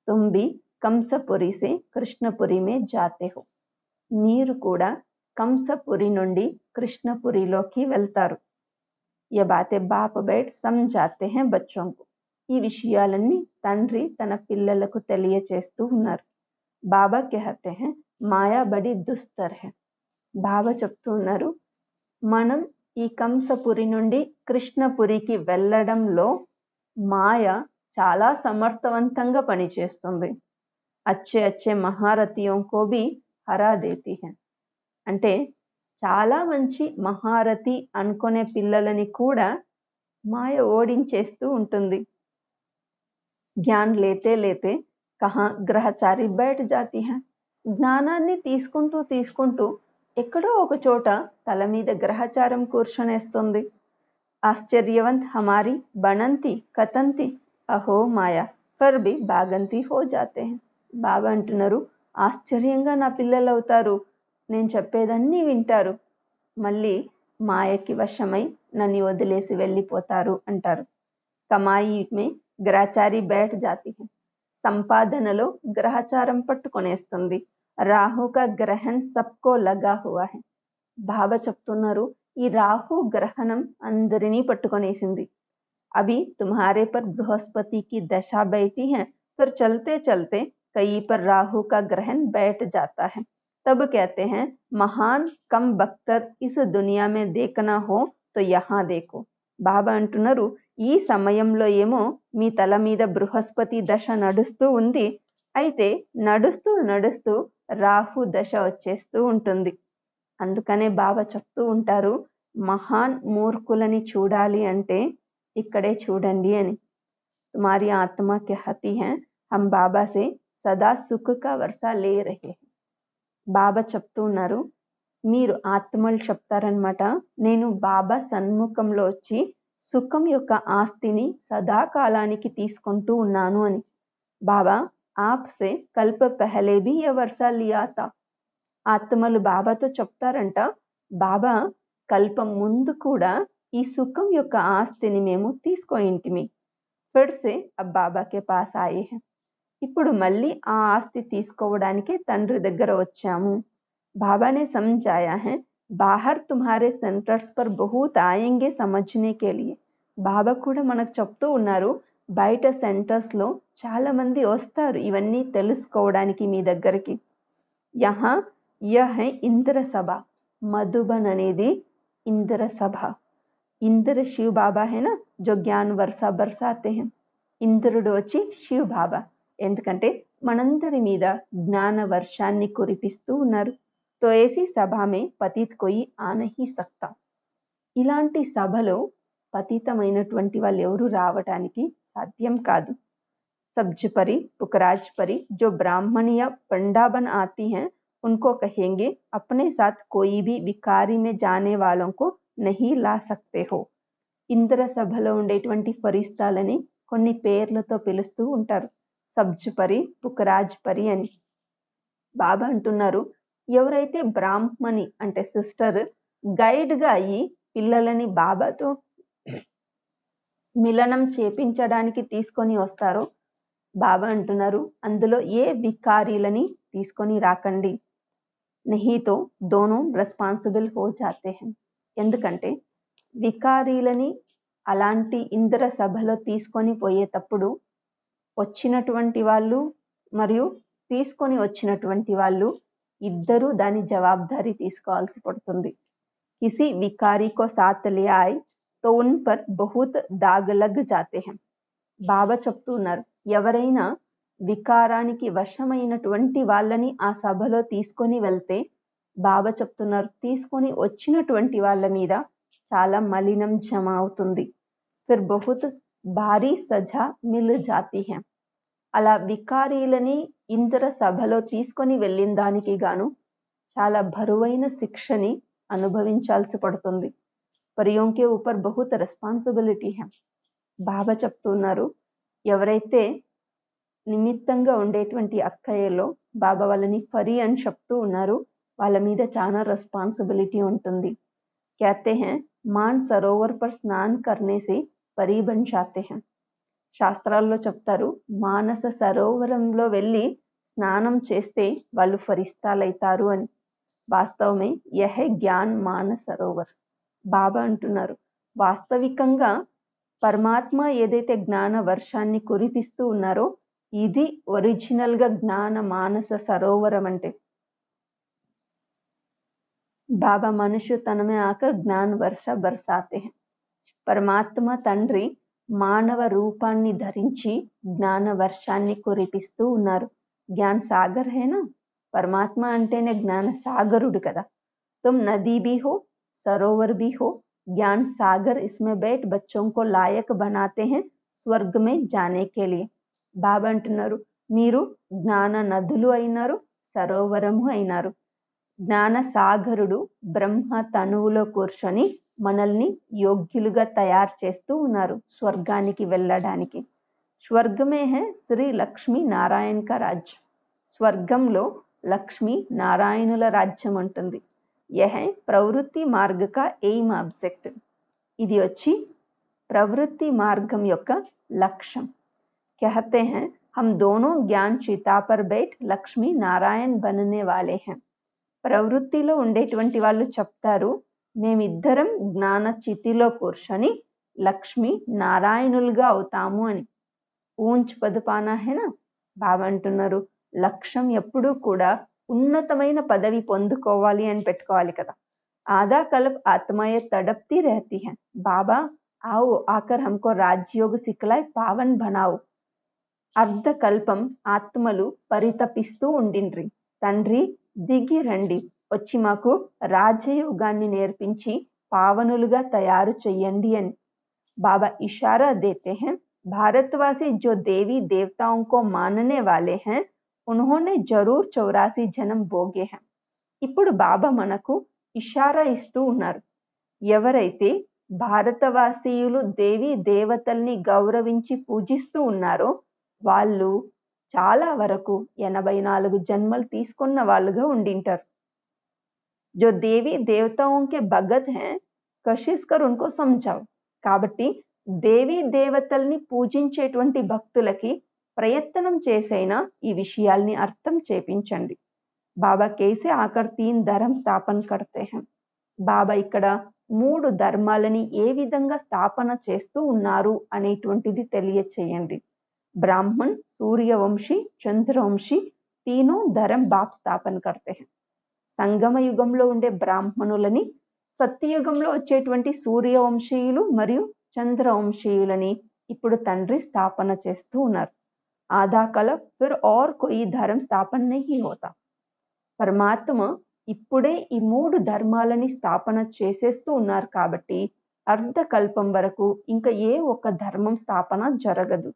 तुम भी కంసపురి से కృష్ణపురి మే జాతే హో. మీరు కూడా కంసపురి నుండి కృష్ణపురిలోకి వెళ్తారు. ये बातें बाप बैठ समझाते हैं बच्चों को. ఈ విషయాలన్నీ తండ్రి తన పిల్లలకు తెలియచేస్తూ ఉన్నారు. బాబా कहते हैं మాయా బడి దుస్తర్ है. బాబా చెప్తూ ఉన్నారు మనం ఈ కంసపురి నుండి కృష్ణపురికి వెళ్ళడంలో మాయ చాలా సమర్థవంతంగా పనిచేస్తుంది. అచ్చే అచ్చే మహారథియోం కో భీ హరా దేతి హై. అంటే చాలా మంచి మహారథి అనుకునే పిల్లలని కూడా మాయ ఓడించేస్తూ ఉంటుంది. జ్ఞాన్ లేతే లేతే కహా గ్రహచారి బైఠ్ జాతి హై. జ్ఞానాన్ని తీసుకుంటూ ఎక్కడో ఒక చోట తల మీద గ్రహచారం కూర్చొనేస్తుంది. ఆశ్చర్యవంత్ హమారి బణంతి కతంతి అహో మాయా ఫర్ బి బాగంతి హో జాతే హై. బాబా అంటున్నారు ఆశ్చర్యంగా నా పిల్లలు అవుతారు, నేను చెప్పేదన్నీ వింటారు, మళ్ళీ మాయకి వశమై నన్ను వదిలేసి వెళ్ళిపోతారు అంటారు. కమాయి మే గ్రహచారి బైఠ్ జాతి హై. సంపాదనలో గ్రహచారం పట్టుకొనేస్తుంది. రాహు కా గ్రహణ్ సబ్కో లగా హువా హై. బాబా చెప్తున్నారు ఈ రాహు గ్రహణం అందరినీ పట్టుకొనేసింది. అభి తుమ్హారే పర్ బృహస్పతి కి దశ బైఠీ హై, ఫిర్ చల్తే చల్తే కయి పర్ రాహు కా గ్రహణ్ బైఠ్ జాతా హై. తబ్ कहते हैं महान कम बख्तर इस दुनिया में देखना हो तो यहाँ देखो. బాబా అంటున్నారు ఈ సమయంలో ఏమో మీ తల మీద బృహస్పతి దశ నడుస్తూ ఉంది, అయితే నడుస్తూ నడుస్తూ రాహు దశ వచ్చేస్తూ ఉంటుంది. అందుకనే బాబా చెప్తూ ఉంటారు మహాన్ మూర్ఖులని చూడాలి అంటే ఇక్కడే చూడండి అని. తుమారి ఆత్మ कहती है हम बाबा से सदा सुख का वर्षा ले रहे हैं. బాబా చెప్తూ ఉన్నారు మీరు ఆత్మలు చెప్తారనమాట, నేను బాబా సన్ముఖంలో వచ్చి సుఖం యొక్క ఆస్తిని సదాకాలానికి తీసుకుంటూ ఉన్నాను అని. బాబా ఆప్సే కల్ప పెహలే భీ యే వర్షా లియా తా. ఆత్మలు బాబాతో చెప్తారంట బాబా కల్పం ముందు కూడా ఈ సుఖం యొక్క ఆస్తిని మేము తీసుకోయింటిమి. ఫిర్ సే అబ్ బాబా కే పాస్ ఆయే హై. ఇప్పుడు మళ్ళీ ఆ ఆస్తి తీసుకోవడానికి తండ్రి దగ్గర వచ్చాము. బాబానే సమझाया है बाहर तुम्हारे सेंटर्स पर बहुत आएंगे समझने के लिए. బాబా కూడా మనకు చెప్తూ ఉన్నారు బయట సెంటర్స్ లో చాలా మంది వస్తారు ఇవన్నీ తెలుసుకోవడానికి మీ దగ్గరికి. యహా యహ్ హై ఇంద్ర సభ. మధుబన్ అనేది ఇంద్ర సభ. ఇంద్ర శివ్ బాబా హై నా జో జ్ఞాన్ వర్షా బర్సాతే హై. ఇంద్రుడు వచ్చి శివ్ బాబా, ఎందుకంటే మనందరి మీద జ్ఞాన వర్షాన్ని కురిపిస్తూ ఉన్నారు. తో ఏసీ సభా మే పతిత్ కోయి ఆ నహీ సక్తా. ఇలాంటి సభలో పతితమైనటువంటి వాళ్ళు ఎవరు రావటానికి साध्यम कादु। सब्ज परी, पुकराज परी जो ब्राह्मण या पंडा बन आती हैं उनको कहेंगे अपने साथ कोई भी विकारी में जाने वालों को नहीं ला सकते हो. ఇంద్ర సభలో ఉండేటువంటి ఫరిస్తాలని కొన్ని పేర్లతో పిలుస్తూ ఉంటారు. సబ్జ్ పరి, పుకరాజ్ పరి అని. బాబా అంటున్నారు, ఎవరైతే బ్రాహ్మణి అంటే సిస్టర్ గైడ్గా అయ్యి పిల్లలని బాబాతో మిలనం చేపించడానికి తీసుకొని వస్తారో బాబా అంటున్నారు, అందులో ఏ వికారీలని తీసుకొని రాకండి. నహీతో దోనో రెస్పాన్సిబుల్ హో జాతే హై. ఎందుకంటే వికారీలని అలాంటి ఇంద్ర సభలో తీసుకొని పోయేటప్పుడు వచ్చినటువంటి వాళ్ళు మరియు తీసుకొని వచ్చినటువంటి వాళ్ళు ఇద్దరూ దాని జవాబుదారీ తీసుకోవాల్సి పడుతుంది. కిసి వికారీ కో సాత్ లే ఆయ్ తో ఉన్ పర్ బహుత్ దాగ్ లగ్ జాతే హై. బాబా చెప్తున్నారు, ఎవరైనా వికారానికి వశమైనటువంటి వాళ్ళని ఆ సభలో తీసుకొని వెళ్తే బాబా చెప్తున్నారు, తీసుకొని వచ్చినటువంటి వాళ్ళ మీద చాలా మలినం జమ అవుతుంది. ఫిర్ బహుత్ భారీ సజా మిల్ జాతీ హై. అలా వికారీలని ఇంద్ర సభలో తీసుకొని వెళ్ళిన దానికి గాను చాలా బరువైన శిక్షని అనుభవించాల్సి పడుతుంది. పరియోం కే ఊపర్ బహుత్ రెస్పాన్సిబిలిటీ హై. బాబా చెప్తున్నారు, ఎవరైతే నిమిత్తంగా ఉండేటువంటి అక్కయ్యలో బాబా వాళ్ళని ఫరీ అని చెప్తూ ఉన్నారు, వాళ్ళ మీద చాలా రెస్పాన్సిబిలిటీ ఉంటుంది. कहते हैं मान सरोवर पर स्नान करने से परी बन जाते हैं. శాస్త్రాల్లో చెప్తారు, మానస సరోవరంలో వెళ్ళి స్నానం చేస్తే వాళ్ళు ఫరిస్తాలైతారు అని. వాస్తవమే యహ జ్ఞాన్ మానస సరోవర్. బాబా అంటున్నారు, వాస్తవికంగా పరమాత్మ ఏదైతే జ్ఞాన వర్షాన్ని కురిపిస్తూ ఉన్నారో ఇది ఒరిజినల్గా జ్ఞాన మానస సరోవరం అంటే. బాబా మనుష్య తనమే ఆకర్ జ్ఞాన వర్ష బర్సాతే హై. పరమాత్మ తండ్రి మానవ రూపాన్ని ధరించి జ్ఞాన వర్షాన్ని కురిపిస్తూ ఉన్నారు. జ్ఞాన్ సాగర్ హేనా, పరమాత్మ అంటేనే జ్ఞాన సాగరుడు కదా. తుమ్ నదీ భీ హో, సరోవర్ భీ హో, ज्ञान सागर इसमें बैठ बच्चों को लायक बनाते हैं स्वर्ग में जाने के लिए. బాబా అంటున్నారు, మీరు జ్ఞాన నదులు అయినారు, సరోవరము అయినారు. జ్ఞాన సాగరుడు బ్రహ్మ తనువులో కూర్చొని మనల్ని యోగ్యులుగా తయారు చేస్తూ ఉన్నారు స్వర్గానికి వెళ్ళడానికి. స్వర్గమే హై శ్రీ లక్ష్మీ నారాయణ కా రాజ్. స్వర్గంలో లక్ష్మీ నారాయణుల రాజ్యం ఉంటుంది. यह ప్రవృత్తి మార్గ కా ఎయిమ్ ఆబ్జెక్ట్. ఇది వచ్చి ప్రవృత్తి మార్గం యొక్క లక్ష్యం. कहते हैं हम दोनों ज्ञान चिता पर बैठ లక్ష్మీ నారాయణ बनने वाले हैं. ప్రవృత్తిలో ఉండేటువంటి వాళ్ళు చెప్తారు, మేమిద్దరం జ్ఞాన చితిలో కూర్చొని లక్ష్మీ నారాయణులుగా అవుతాము అని. ఊంచ్ పదపానా హేనా. బాబా అంటున్నారు, లక్ష్యం ఎప్పుడూ కూడా ఉన్నతమైన పదవి పొందుకోవాలి అని పెట్టుకోవాలి కదా. ఆదా కల్ప్ ఆత్మయ తడప్తి రహతి హై. బాబా ఆవు ఆకర్ హమ్కో రాజ్యోగ సిక్లాయ్ పావన్ బనావు. అర్ధకల్పం ఆత్మలు పరితపిస్తూ ఉండిండ్రి, తండ్రి దిగి రండి, వచ్చి మాకు రాజయోగాన్ని నేర్పించి పావనులుగా తయారు చెయ్యండి అని. బాబా ఇషారా దేతే హై, భారతవాసి జో దేవీ దేవతాओं को मानने वाले हैं उन्होंने जरूर 84 జన్మ భోగే हैं. ఇప్పుడు బాబా మనకు ఇషారా ఇస్తూ ఉన్నారు, ఎవరైతే భారతవాసీయులు దేవీ దేవతల్ని గౌరవించి పూజిస్తూ ఉన్నారో వాళ్ళు చాలా వరకు 84 జన్మలు తీసుకున్న వాళ్ళుగా ఉండింటారు. जो देवी देवताओं के भगत हैं कशिश कर उनको समझाओ. కాబట్టి దేవీ దేవతల్ని పూజించేటువంటి భక్తులకి ప్రయత్నం చేసైనా ఈ విషయాల్ని అర్థం చేపించండి. బాబా కేసే ఆకర్ 3 ధర్మ స్థాపన కర్తే హై. బాబా ఇక్కడ 3 ధర్మాలని ఏ విధంగా స్థాపన చేస్తూ ఉన్నారు అనేటువంటిది తెలియచేయండి. బ్రాహ్మణ్, సూర్యవంశీ, చంద్రవంశీ తీనో ధర్మ బాప్ స్థాపన కర్తే హై. సంగమ యుగంలో ఉండే బ్రాహ్మణులని, సత్యయుగంలో వచ్చేటువంటి సూర్యవంశీయులు మరియు చంద్రవంశీయులని ఇప్పుడు తండ్రి స్థాపన చేస్తూ ఉన్నారు. ఆधा कल्प फिर और कोई धर्म स्थापन नहीं होता. పరమాత్మ ఇప్పుడే ఈ 3 ధర్మాలని స్థాపన చేసేస్తూ ఉన్నారు కాబట్టి అర్ధకల్పం వరకు ఇంకా ఏ ఒక్క ధర్మం స్థాపన జరగదు.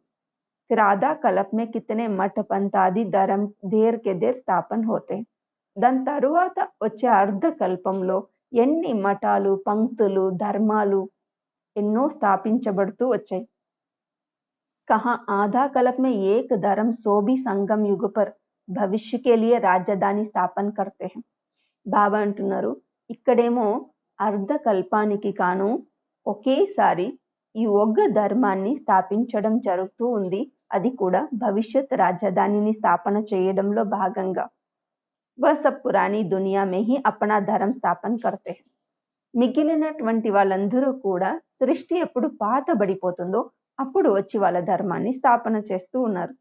फिर आधा कल्प में कितने मठ पंथ आदि धर्म देर के देर స్థాపన होते. దాని తరువాత వచ్చే అర్ధకల్పంలో ఎన్ని మఠాలు, పంక్తులు, ధర్మాలు ఎన్నో స్థాపించబడుతూ వచ్చాయి. कहा आधा कल्प में एक धर्म सो भी संगम युग पर भविष्य के लिए రాజధాని స్థాపన करते हैं. బాబా అంటున్నారు, ఇక్కడేమో అర్ధకల్పానికి కాను ఒకేసారి ఈ ఒక్క ధర్మాన్ని స్థాపించడం జరుగుతూ ఉంది. అది కూడా భవిష్యత్ రాజధానిని స్థాపన చేయడంలో భాగంగా. వహ్ sub Purani Duniya May he Apna ధర్మ స్థాపన కర్తే హై. మిగిలినటువంటి వాళ్ళందరూ కూడా సృష్టి ఎప్పుడు పాతబడిపోతుందో అప్పుడు వచ్చి వాళ్ళ ధర్మాన్ని స్థాపన చేస్తూ ఉన్నారు.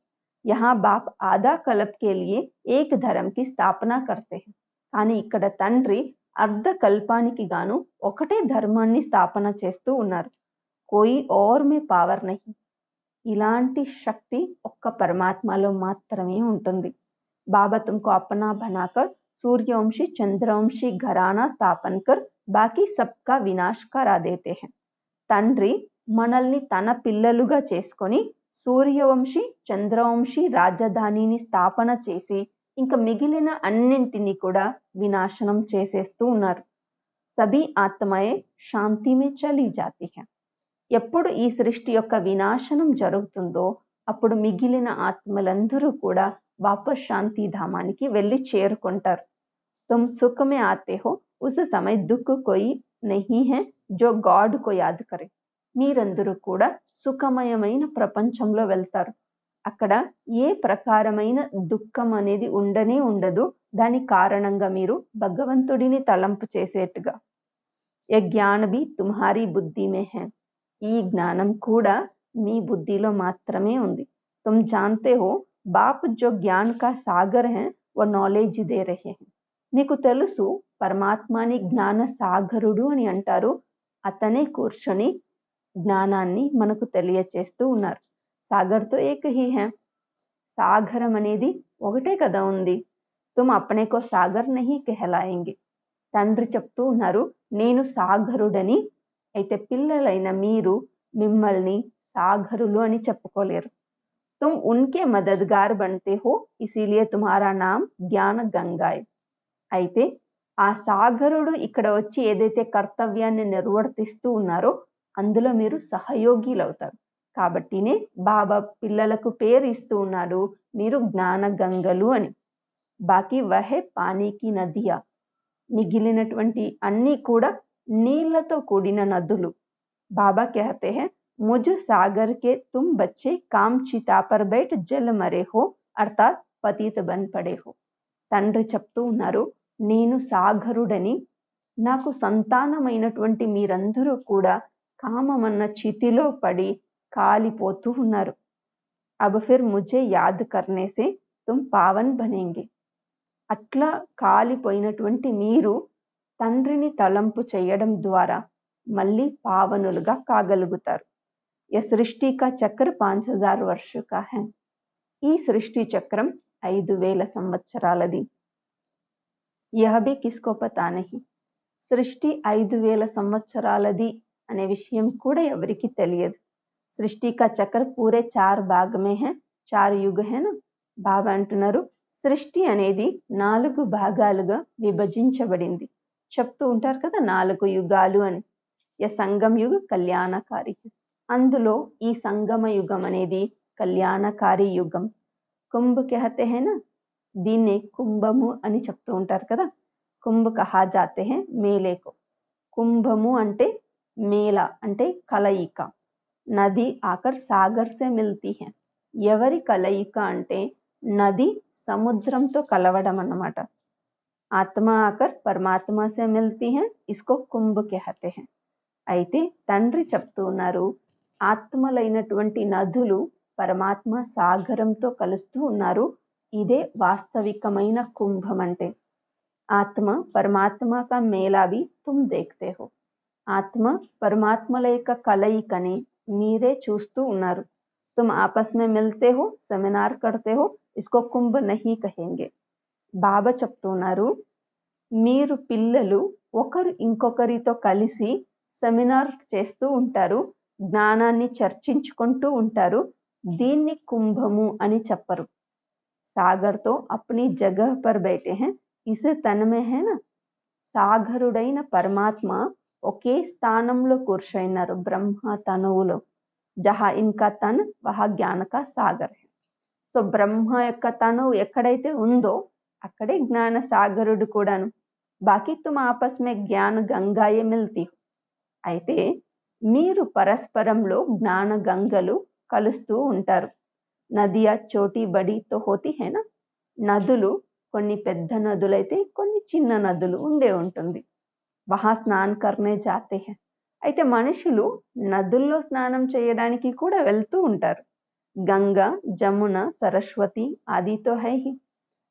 యహా బాప్ ఆధా కల్ప్ కే లియే ఏక్ ధర్మ కి స్థాపన కర్తే హై. కానీ ఇక్కడ తండ్రి అర్ధకల్పానికి గాను ఒకటే ధర్మాన్ని స్థాపన చేస్తూ ఉన్నారు. కోయి ఔర్ మే పవర్ నహీ. ఇలాంటి శక్తి ఒక్క పరమాత్మలో మాత్రమే ఉంటుంది. బాబా తుమ్కో అప్నా బనాకర్ సూర్యవంశీ చంద్రవంశీ ఘరానా స్థాపన కర్ బాకీ సబ్కా వినాశ్ కరా దేతే హై. తండ్రి మనల్ని తన పిల్లలుగా చేసుకొని సూర్యవంశీ చంద్రవంశీ రాజధానిని స్థాపన చేసి ఇంకా మిగిలిన అన్నింటినీ కూడా వినాశనం చేసేస్తూ ఉన్నారు. సభీ ఆత్మయే శాంతి మే చలి జాతి హై. ఎప్పుడు ఈ సృష్టి యొక్క వినాశనం జరుగుతుందో అప్పుడు మిగిలిన ఆత్మలందరూ కూడా వాపస్ శాంతి ధామానికి వెళ్ళి చేరుకుంటారు. తుమ్ సుఖ్ మే ఆతే హో ఉస్ సమయ దుఃఖ్ కోయి నహీ హై జో గాడ్ కో యాద్ కరే. మీరందరూ కూడా సుఖమయమైన ప్రపంచంలో వెళ్తారు. అక్కడ ఏ ప్రకారమైన దుఃఖం అనేది ఉండనే ఉండదు. దాని కారణంగా మీరు భగవంతుడిని తలంపు చేసేట్టుగా. ఏ జ్ఞాన భీ తుమ్హారీ బుద్ధి మే హై. ఈ జ్ఞానం కూడా మీ బుద్ధిలో మాత్రమే ఉంది. తుమ్ జాన్తే హో బాప్ జో జ్ఞాన్ కా సాగర్ హై वो నాలెడ్జ్ దే రహే హై. మీకు తెలుసు పరమాత్మని జ్ఞాన సాగరుడు అని అంటారు. అతనే కూర్చొని జ్ఞానాన్ని మనకు తెలియచేస్తూ ఉన్నారు. సాగర్ తో ఏక్ హీ హై. సాగరం అనేది ఒకటే కదా ఉంది. తుమ్ అప్నే కో సాగర్ నహీ कहलाएंगे. తండ్రి చెప్తూ ఉన్నారు, నేను సాగరుడని. అయితే పిల్లలైన మీరు మిమ్మల్ని సాగరులు అని చెప్పుకోలేరు. తుమ్ ఉన్కే మదద్గార్ బన్తే హో ఇసీలియే తుమ్హారా నామ్ జ్ఞాన గంగాయ్. అయితే ఆ సాగరుడు ఇక్కడ వచ్చి ఏదైతే కర్తవ్యాన్ని నిర్వర్తిస్తూ ఉన్నారో అందులో మీరు సహయోగిలవుతారు. కాబట్టినే బాబా పిల్లలకు పేరు ఇస్తూ ఉన్నాడు, మీరు జ్ఞాన గంగలు అని. బాకీ వహే పానీకి నదియా. మిగిలినటువంటి అన్నీ కూడా నీళ్లతో కూడిన నదులు. బాబా कहते हैं मुझ सागर के तुम बच्चे काम चिता पर बैठ जल मरे हो अर्थात पतित बन पड़े हो. తండ్రి చెప్తూ ఉన్నారు, నేను సాగరుడని. నాకు సంతానమైనటువంటి మీరందరూ కూడా కామమన్న చితిలో పడి కాలిపోతూ ఉన్నారు. अब फिर मुझे याद करने से तुम पावन बनेंगे. అట్లా కాలిపోయినటువంటి మీరు తండ్రిని తలంపు చేయడం ద్వారా మళ్ళీ పావనులుగా కాగలుగుతారు. ఈ సృష్టి కా చక్ర 5000 వర్ష కా హై. ఈ సృష్టి చక్రం 5000 సంవత్సరాలది. యహ భీ కిస్కో పతా నహీ. సృష్టి 5000 సంవత్సరాలది అనే విషయం కూడా ఎవరికి తెలియదు. సృష్టి కా చక్ర పూరే 4 భాగ్ మే హై. 4 యుగ హై నా. బాబా అంటున్నారు, సృష్టి అనేది 4 భాగాలుగా విభజించబడింది. చెప్తూ ఉంటారు కదా 4 యుగాలు అని. యా సంగమ యుగ కళ్యాణకారి. అందులో ఈ సంగమ యుగం అనేది కళ్యాణకారి యుగం. కుంభ कहते हैं ना, దీన్నే కుంభము అని చెప్తూ ఉంటారు కదా. కుంభ కహా జాతే హై మేలేకో. కుంభము అంటే మేళ అంటే కలయిక. నది ఆకర్ సాగర్ సే మిల్తీ హై. ఎవరి కలయిక అంటే నది సముద్రంతో కలవడం అన్నమాట. ఆత్మ ఆకర్ పరమాత్మ సే మిల్తీ హై. ఇస్కో కుంభ कहते हैं. అయితే తండ్రి చెప్తూ ఉన్నారు, ఆత్మలైనటువంటి నదులు పరమాత్మ సాగరంతో కలుస్తూ ఉన్నారు. ఇదే వాస్తవికమైన కుంభం అంటే. ఆత్మ పరమాత్మ కా మేళా భీ తుమ్ దేఖ్తే హో. ఆత్మ పరమాత్మల యొక్క కలయికని మీరే చూస్తూ ఉన్నారు. తుమ్ ఆపస్ మే మిల్తే హో, సెమినార్ కర్తే హో, ఇస్కో కుంభ నహీ కహెంగే. బాబా చెప్తున్నారు, మీరు పిల్లలు ఒకరు ఇంకొకరితో కలిసి సెమినార్స్ చేస్తూ ఉంటారు, జ్ఞానాన్ని చర్చించుకుంటూ ఉంటారు. దీన్ని కుంభము అని చెప్పరు. సాగర్ తో అప్నీ జగహ్ పర్ బైఠే హై, ఇసే తన్ మే హై నా. సాగరుడైన పరమాత్మ ఒకే స్థానంలో కూర్చున్నారు బ్రహ్మ తనువులో. జహా ఇన్కా తన్ వహా జ్ఞాన కా సాగర్ హై. సో బ్రహ్మ యొక్క తనువు ఎక్కడైతే ఉందో అక్కడే జ్ఞాన సాగరుడు కూడాను. బాకీ తుమ్ ఆపస్ మే జ్ఞాన గంగాయే మిల్తీ. అయితే మీరు పరస్పరంలో జ్ఞాన గంగలు కలుస్తూ ఉంటారు. నదియా చోటీ బడి తో హోతీ హై నా. నదులు కొన్ని పెద్ద నదులైతే కొన్ని చిన్న నదులు ఉండే ఉంటుంది. వహా స్నాన్ కర్నే జాతే హై. అయితే మనుషులు నదుల్లో స్నానం చేయడానికి కూడా వెళ్తూ ఉంటారు. గంగా, జమున, సరస్వతి ఆదితో హై హి.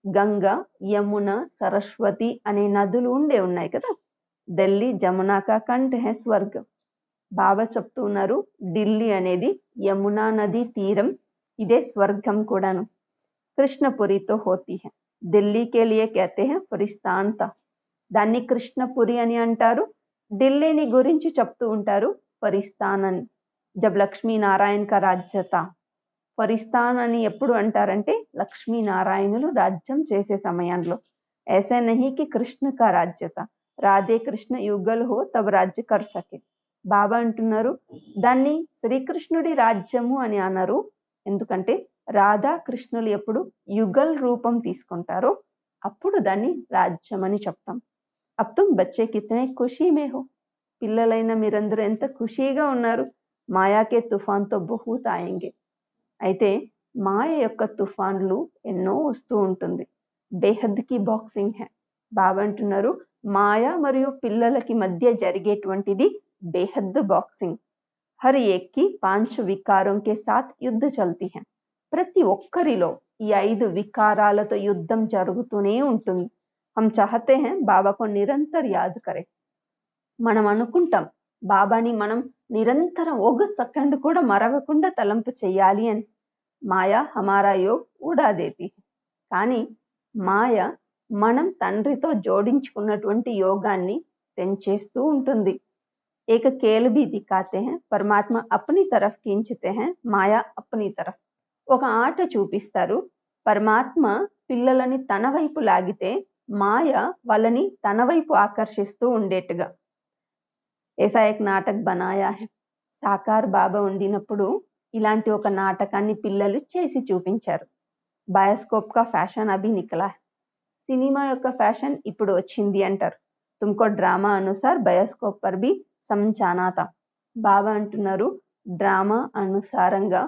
గంగా, యమున, సరస్వతి అనే నదులు ఉన్నాయి కదా. ఢిల్లీ జమునా కా కంఠ్ హై స్వర్గం. బాబా చెప్తూ ఉన్నారు, ఢిల్లీ అనేది యమునా నది తీరం, ఇదే స్వర్గం కూడాను. కృష్ణపురితో హోతీ హై. ఢిల్లీకే లియే కహతే హై ఫరిస్తాన్ తా. దాన్ని కృష్ణపురి అని అంటారు. ఢిల్లీని గురించి చెప్తూ ఉంటారు ఫరిస్తాన్ అని. జబ్ లక్ష్మీనారాయణ కా రాజ్య తా. ఫరిస్తాన్ అని ఎప్పుడు అంటారంటే లక్ష్మీనారాయణులు రాజ్యం చేసే సమయంలో. ऐसे नहीं कि కృష్ణ కా రాజ్యత, రాధే కృష్ణ యుగల్ హో తబ్ రాజ్య కర్ సకే. బాబా అంటున్నారు దాన్ని శ్రీకృష్ణుడి రాజ్యము అని అన్నారు. ఎందుకంటే రాధా కృష్ణులు ఎప్పుడు యుగల్ రూపం తీసుకుంటారో అప్పుడు దాన్ని రాజ్యం అని చెప్తాం. అబ్ తుమ్ బచ్చే కితనే ఖుషీ మే హో. పిల్లలైన మీరందరూ ఎంత ఖుషీగా ఉన్నారు. మాయాకే తుఫాన్తో బహుత్ ఆయేంగే. అయితే మాయ యొక్క తుఫాన్లు ఎన్నో వస్తూ ఉంటుంది. బేహద్కి బాక్సింగ్ హై. బాబా అంటున్నారు మాయ మరియు పిల్లలకి మధ్య జరిగేటువంటిది బేహద్ బాక్సింగ్. హర్ ఏక్కి 5 వికారం కే సాత్ యుద్ధ చల్తీ హై. ప్రతి ఒక్కరిలో ఈ 5 వికారాలతో యుద్ధం జరుగుతూనే ఉంటుంది. హమ్ చాహతే హై బాబాకు నిరంతర్ యాద్ కరే. మనం అనుకుంటాం బాబాని మనం నిరంతరం ఒక సెకండ్ కూడా మరవకుండా తలంపు చేయాలి అని. మాయ హమారా యోగ్ ఉడా దేతి. కానీ మాయ మనం తండ్రితో జోడించుకున్నటువంటి యోగాన్ని తెంచేస్తూ ఉంటుంది. ఏక కేల్ భీ దిఖాతే హై, పరమాత్మ అప్నీ తరఫ్ ఖీంచతే హై, మాయా అప్నీ తరఫ్. ఒక ఆట చూపిస్తారు, పరమాత్మ పిల్లలని తన వైపు లాగితే మాయ వాళ్ళని తన వైపు ఆకర్షిస్తూ ఉండేట్టుగా. ఏసా ఏక్ నాటక్ బనాయా హై. సాకార్ బాబా ఉండినప్పుడు ఇలాంటి ఒక నాటకాన్ని పిల్లలు చేసి చూపించారు. బయోస్కోప్ కా ఫ్యాషన్ అభి నికలా. సినిమా యొక్క ఫ్యాషన్ ఇప్పుడు వచ్చింది అంటారు. తుమ్కో డ్రామా అనుసార్ బయోస్కోప్ పర్ భీ సమझाना था. బాబా అంటున్నారు డ్రామా అనుసారంగా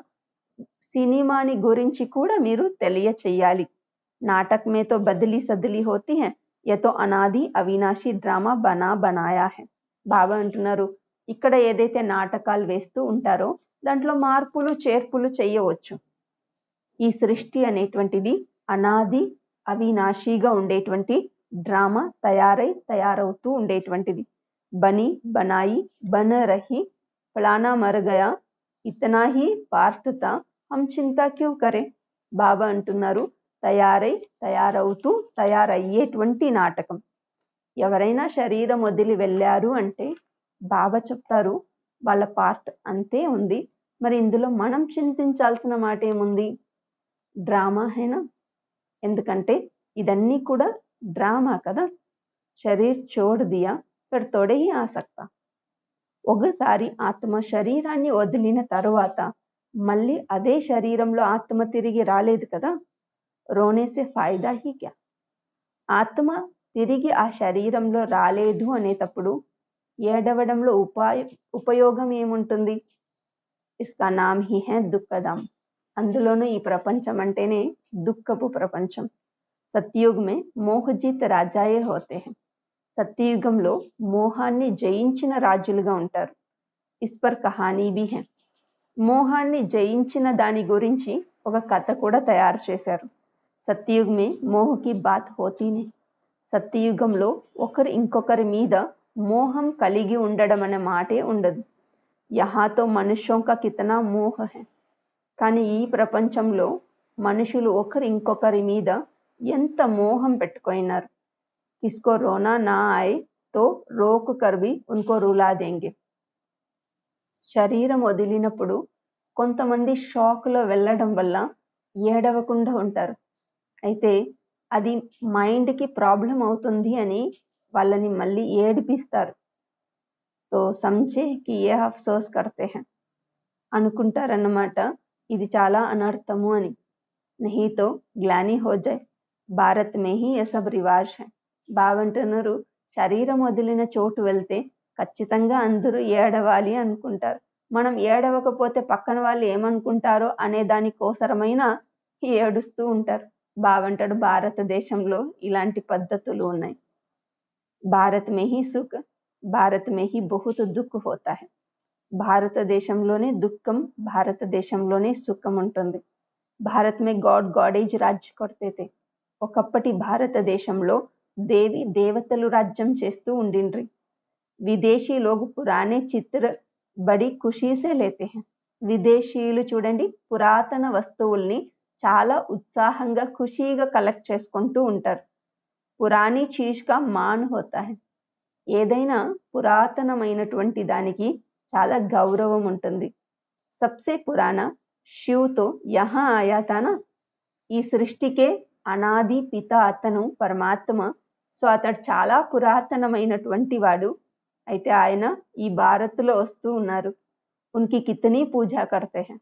సినిమాని గురించి కూడా మీరు తెలియచేయాలి. నాటక్ మే తో బదలి సదలి హోతీ హై, యే తో అనాది అవినాశి డ్రామా బనాయా హై. బాబా అంటున్నారు ఇక్కడ ఏదైతే నాటకాలు వేస్తూ ఉంటారో దాంట్లో మార్పులు చేర్పులు చేయవచ్చు. ఈ సృష్టి అనేటువంటిది అనాది అవినాశిగా ఉండేటువంటి డ్రామా తయారవుతూ ఉండేటువంటిది. బని బనాయి బన రహి ఫలానా మర్ గయా ఇతనా హీ పార్ట్ తా, హమ్ చింతా క్యూ కరే. బాబా అంటున్నారు తయారవుతూ తయారయ్యేటువంటి నాటకం. ఎవరైనా శరీరం వదిలి వెళ్ళారు అంటే బాబా చెప్తారు వాళ్ళ పార్ట్ అంతే ఉంది, మరి ఇందులో మనం చింతించాల్సిన మాట ఏముంది? డ్రామా హేనా. ఎందుకంటే ఇదన్నీ కూడా డ్రామా కదా. శరీర్ చోడ్ దియా ఫిర్ తోడే హీ ఆ సక్తా. ఒకసారి ఆత్మ శరీరాన్ని వదిలిన తరువాత మళ్ళీ అదే శరీరంలో ఆత్మ తిరిగి రాలేదు కదా. రోనేసే ఫాయిదా హీ క్యా. ఆత్మ తిరిగి ఆ శరీరంలో రాలేదు అనేటప్పుడు ఏడవడంలో ఉపయోగం ఏముంటుంది? ఇస్కా నామ్ హీ హై దుఃఖధామ్. అందులోనూ ఈ ప్రపంచం అంటేనే దుఃఖపు ప్రపంచం. సత్యుగ్ మే మోహజిత్ రాజాయే హోతే హై. సత్యయుగంలో మోహాన్ని జయించిన రాజులుగా ఉంటారు. Is per Kahani Bhi high. మోహాన్ని జయించిన దాని గురించి ఒక కథ కూడా తయారు చేశారు. సత్యయుగ్ మే మోహకి బాత్ హోతీ నే. సత్యయుగంలో ఒకరు ఇంకొకరి మీద మోహం కలిగి ఉండడం అనే మాటే ఉండదు. యహాతో మనుష్యోం కా కితనా మోహ హై. కానీ ఈ ప్రపంచంలో మనుషులు ఒకరు ఇంకొకరి మీద ఎంత మోహం పెట్టుకున్నారు. కిస్కో రోనా నా ఆయే తో రోక్ కర్ భీ ఉన్కో రులా దేంగే. శరీరం వదిలినప్పుడు కొంతమంది షాక్లో వెళ్ళడం వల్ల ఏడవకుండా ఉంటారు. అయితే అది మైండ్కి ప్రాబ్లం అవుతుంది అని వాళ్ళని మళ్ళీ ఏడిపిస్తారు. తో సమझे कि ये अफसोस करते हैं అనుకుంటారన్నమాట. ఇది చాలా అనర్థము అని. नहीं तो ग्लानि हो जाए భారత్ మే హీ ये सब रिवाज है. బావంటున్నారు, శరీరం వదిలిన చోటు వెళ్తే ఖచ్చితంగా అందరూ ఏడవాలి అనుకుంటారు. మనం ఏడవకపోతే పక్కన వాళ్ళు ఏమనుకుంటారో అనే దానికోసరమైనా ఏడుస్తూ ఉంటారు. బావంటాడు, భారతదేశంలో ఇలాంటి పద్ధతులు ఉన్నాయి. భారత్ మే హీ సుఖ్, భారత్ మే హీ బహుత్ దుఃఖ్ హోతా హై. భారతదేశంలోనే దుఃఖం, భారతదేశంలోనే సుఖం ఉంటుంది. భారత్ మే గాడ్ గాడేజ్ రాజ్ కొర్తే తే. ఒకప్పటి భారతదేశంలో దేవి దేవతలు రాజ్యం చేస్తూ ఉండిండ్రి. విదేశీ లోగు పురాణే చిత్ర బడి ఖుషీసే లేతే హై. విదేశీయులు చూడండి, పురాతన వస్తువుల్ని చాలా ఉత్సాహంగా ఖుషీగా కలెక్ట్ చేసుకుంటూ ఉంటారు. పురాణీ చీజ్ కా మాన్ హోతా హై. ఏదైనా పురాతనమైనటువంటి దానికి చాలా గౌరవం ఉంటుంది. సబ్సే పురాణా శివ్తో యహా ఆయా తానా. ఈ సృష్టికే అనాది పిత అతను పరమాత్మ. సో అతడు చాలా పురాతనమైనటువంటి వాడు. అయితే ఆయన ఈ భారత్లో వస్తూ ఉన్నారు. ఉన్కి కితనీ పూజా కర్తే హై.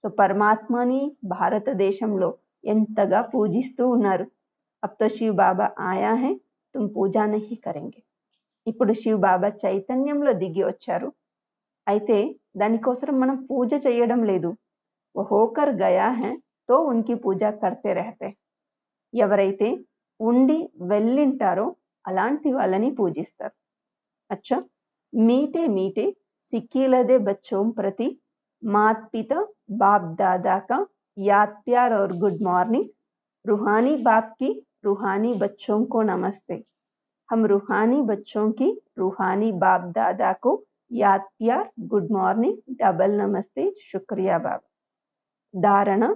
సో పరమాత్మని భారతదేశంలో ఎంతగా పూజిస్తూ ఉన్నారు. అబ్ తో శివ్ బాబా ఆయా హై, తుమ్ పూజా నహీ కరెంగే. ఇప్పుడు శివ్ బాబా చైతన్యంలో దిగి వచ్చారు. అయితే దానికోసం మనం పూజ చేయడం లేదు. वो होकर गया है तो उनकी पूजा करते रहते. ఎవరైతే ఉండి వెళ్ళింటారో అలాంటి వాళ్ళని పూజిస్తారు. अच्छा, मीठे मीठे सिक्कीलदे बच्चों प्रति मात पिता बाप दादा का याद प्यार और गुड मॉर्निंग. रूहानी बाप की रूहानी बच्चों को नमस्ते. हम रूहानी बच्चों की रूहानी बाप दादा को याद प्यार गुड मॉर्निंग डबल नमस्ते शुक्रिया बाबा. धारणा,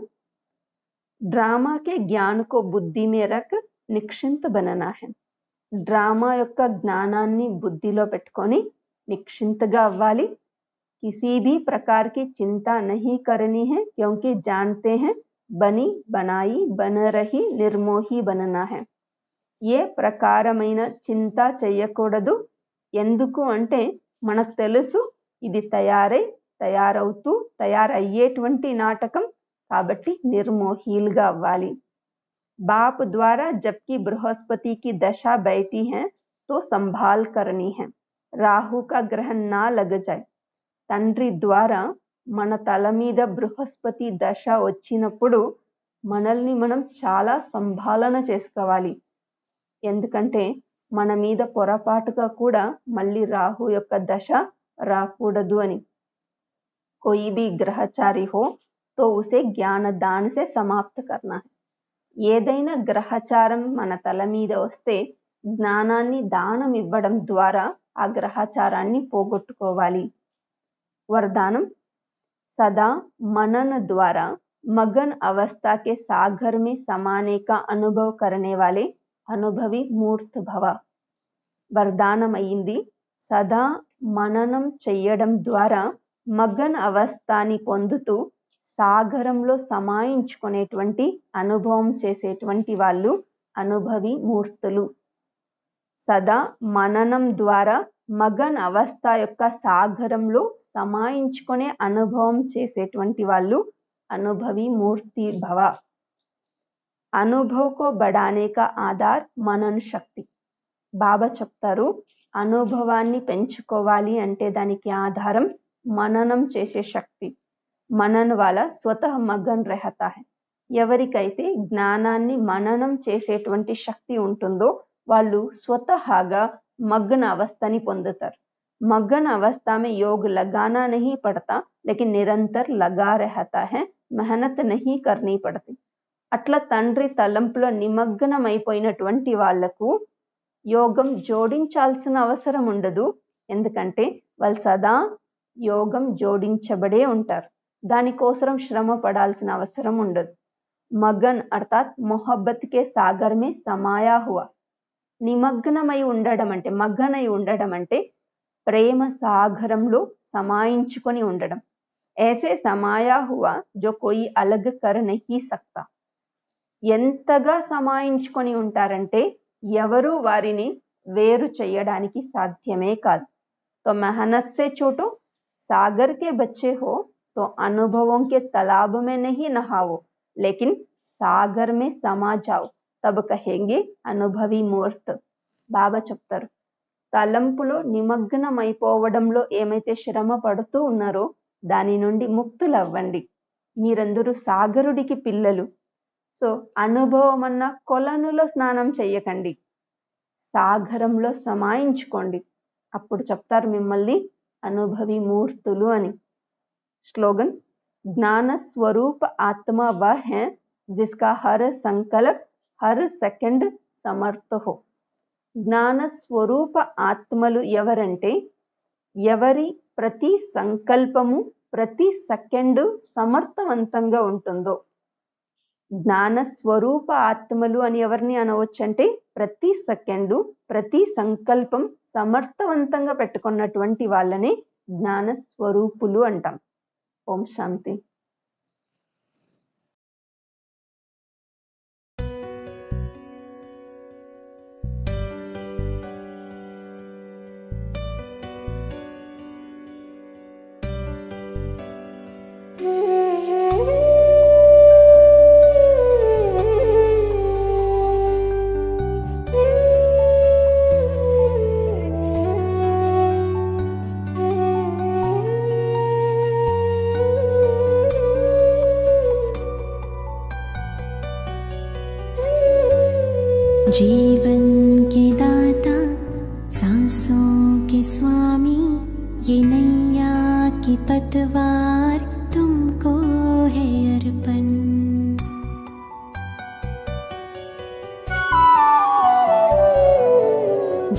ड्रामा के ज्ञान को बुद्धि में रख निश्चिंत बनना है. డ్రామా యొక్క జ్ఞానాన్ని బుద్ధిలో పెట్టుకొని నిశ్చింతగా అవ్వాలి. किसी भी प्रकार की चिंता नहीं करनी है क्योंकि जानते हैं बनी बनाई बन रही निर्मोही बनना है. ఏ ప్రకారమైన చింత చేయకూడదు. ఎందుకు అంటే మనకు తెలుసు ఇది తయారవుతూ తయారయ్యేటువంటి నాటకం. కాబట్టి నిర్మోహీలుగా అవ్వాలి. बाप द्वारा जबकि बृहस्पति की दशा बैठी है तो संभाल करनी है. राहु का ग्रहण ना लग जाए. తండ్రి ద్వారా మన తల మీద బృహస్పతి దశ వచ్చినప్పుడు మనల్ని మనం చాలా సంభాలన చేసుకోవాలి. ఎందుకంటే మన మీద పొరపాటుగా కూడా మళ్ళీ రాహు యొక్క దశ రాకూడదు అని. कोई भी ग्रहचारी हो तो उसे ज्ञान दान से समाप्त करना है. ఏదైనా గ్రహచారం మన తల మీద వస్తే జ్ఞానాన్ని దానం ఇవ్వడం ద్వారా ఆ గ్రహచారాన్ని పోగొట్టుకోవాలి. वरदानम, सदा मनन द्वारा मगन अवस्था के सागर में समाने का अनुभव करने वाले अनुभवी मूर्त भव. वरदाనం అయింది, సదా మననం చెయ్యడం ద్వారా మగన్ అవస్థాని పొందుతూ సాగరంలో సమాయించుకునేటువంటి అనుభవం చేసేటువంటి వాళ్ళు అనుభవి మూర్తులు. సదా మననం ద్వారా మగన్ అవస్థ యొక్క సాగరంలో సమాయించుకునే అనుభవం చేసేటువంటి వాళ్ళు అనుభవి మూర్తి భవ. అనుభవ్ కో బడానే కా ఆధార్ మనన్ శక్తి. బాబా చెప్తారు, అనుభవాన్ని పెంచుకోవాలి అంటే దానికి ఆధారం మననం చేసే శక్తి. మనన్ వాలా స్వతః మగన్ రహతా హై. ఎవరికైతే జ్ఞానాన్ని మననం చేసేటువంటి శక్తి ఉంటుందో వాళ్ళు స్వతహాగా మగ్న అవస్థని పొందుతారు. मगन अवस्था में योग लगाना नहीं पड़ता लेकिन निरंतर लगा रहता है. मेहनत नहीं करनी पड़ती. అట్లా తండ్రి తలంపులో నిమగ్నమైపోయినటువంటి వాళ్లకు యోగం జోడించాల్సిన అవసరం ఉండదు. ఎందుకంటే వాళ్ళు సదా యోగం జోడించబడే ఉంటారు. దానికోసం శ్రమ పడాల్సిన అవసరం ఉండదు. మగన్ అర్థాత్ మొహబ్బత్ కే సాగర్ మే సమాయా హువా. నిమగ్నమై ఉండడం అంటే మగ్గనై ఉండడం అంటే ప్రేమ సాగరంలో సమాయించుకొని ఉండడం. ऐसे समाया हुआ जो कोई अलग कर नहीं सकता. ఎంతగా సమాయించుకొని ఉంటారంటే ఎవరు వారిని వేరు చేయడానికి సాధ్యమే కాదు. तो मेहनत से छोटो, सागर के बच्चे हो तो अनुभवों के तालाब में नहीं नहाओ, लेकिन सागर में समा जाओ, तब कहेंगे अनुभवी मूर्त. బాబా చెప్తారు, తలంపులో నిమగ్నమైపోవడంలో ఏమైతే శ్రమ పడుతూ ఉన్నారో దాని నుండి ముక్తులవ్వండి. మీరందరూ సాగరుడికి పిల్లలు. సో అనుభవం అన్న కొలనులో స్నానం చెయ్యకండి, సాగరంలో సమాయించుకోండి. అప్పుడు చెప్తారు మిమ్మల్ని అనుభవి మూర్తులు అని. స్లోగన్, జ్ఞాన స్వరూప ఆత్మ వహ హై జిస్కా హర్ సంకల్ప్ హర్ సెకండ్ సమర్థ హో. జ్ఞాన స్వరూప ఆత్మలు ఎవరంటే ఎవరి ప్రతి సంకల్పము ప్రతి సెకండు సమర్థవంతంగా ఉంటుందో. జ్ఞాన స్వరూప ఆత్మలు అని ఎవరిని అనవచ్చంటే ప్రతి సెకండు ప్రతి సంకల్పం సమర్థవంతంగా పెట్టుకున్నటువంటి వాళ్ళని జ్ఞాన స్వరూపులు అంటాం. ఓం శాంతి. जीवन के दाता, सांसों के स्वामी, ये नैया की पतवार तुमको है अर्पण.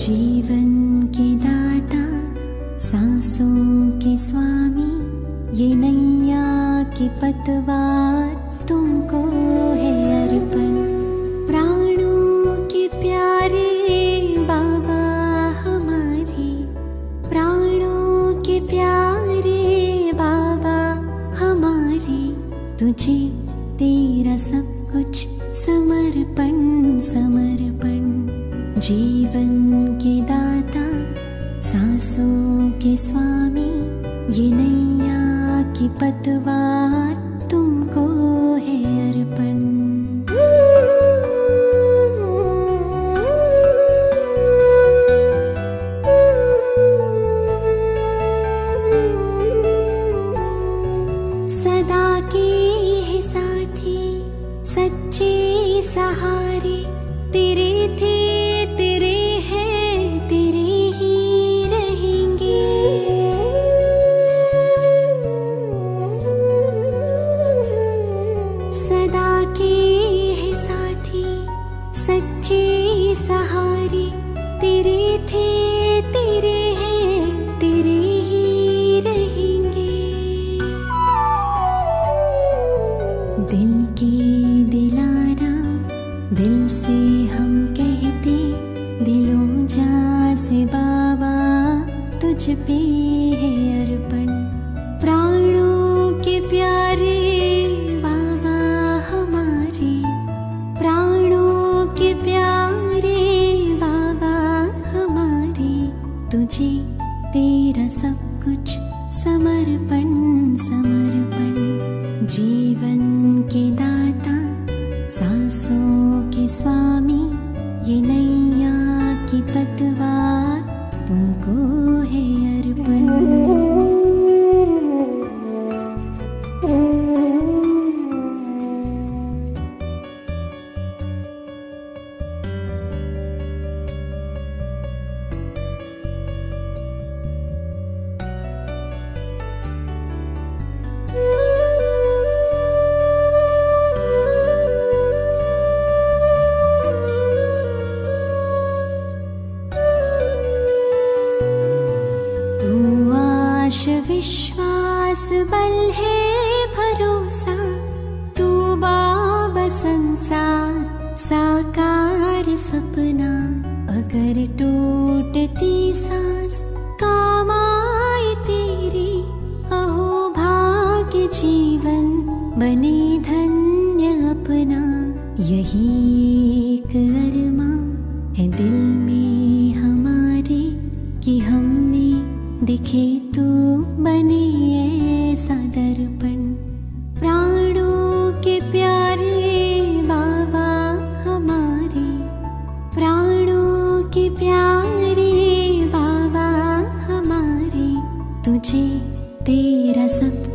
जीवन के दाता, सांसों के स्वामी, ये नैया की पतवार तुमको है अर्पण. प्यारे बाबा हमारे, प्राणों के प्यारे बाबा हमारे, तुझे तेरा सब कुछ समर्पण समर्पण. जीवन के दाता, सांसों के स्वामी, ये नैया की पतवार तुमको है अर्पण. सच्चे सहारे तेरे थे, तेरे हैं, तेरे ही रहेंगे. सदा के है साथी, सच्चे सहारे तेरे थे, तेरे हैं, तेरे ही रहेंगे. दिल के दिल से हम कहते, दिलों जा से बाबा तुझ पे है अर्पण. प्राणों के प्यारे बाबा हमारे, प्राणों के प्यारे बाबा हमारे, तुझे तेरा सब कुछ समर्पण समर्पण. जीवन के दाता, सांसों के स्वामी, ये नैया की पतवार तुमको है अर्पण. विश्वास बल है भरोसा, तू बाबा संसार साकार सपना. अगर टूटती सांस काम बने धन्य अपना। यही एक अरमा है दिल में हमारे कि हम में दिखे तू बने ऐसा दर्पण। प्राणों के प्यारे बाबा हमारे, प्राणों के प्यारे बाबा हमारे, तुझे तेरा सब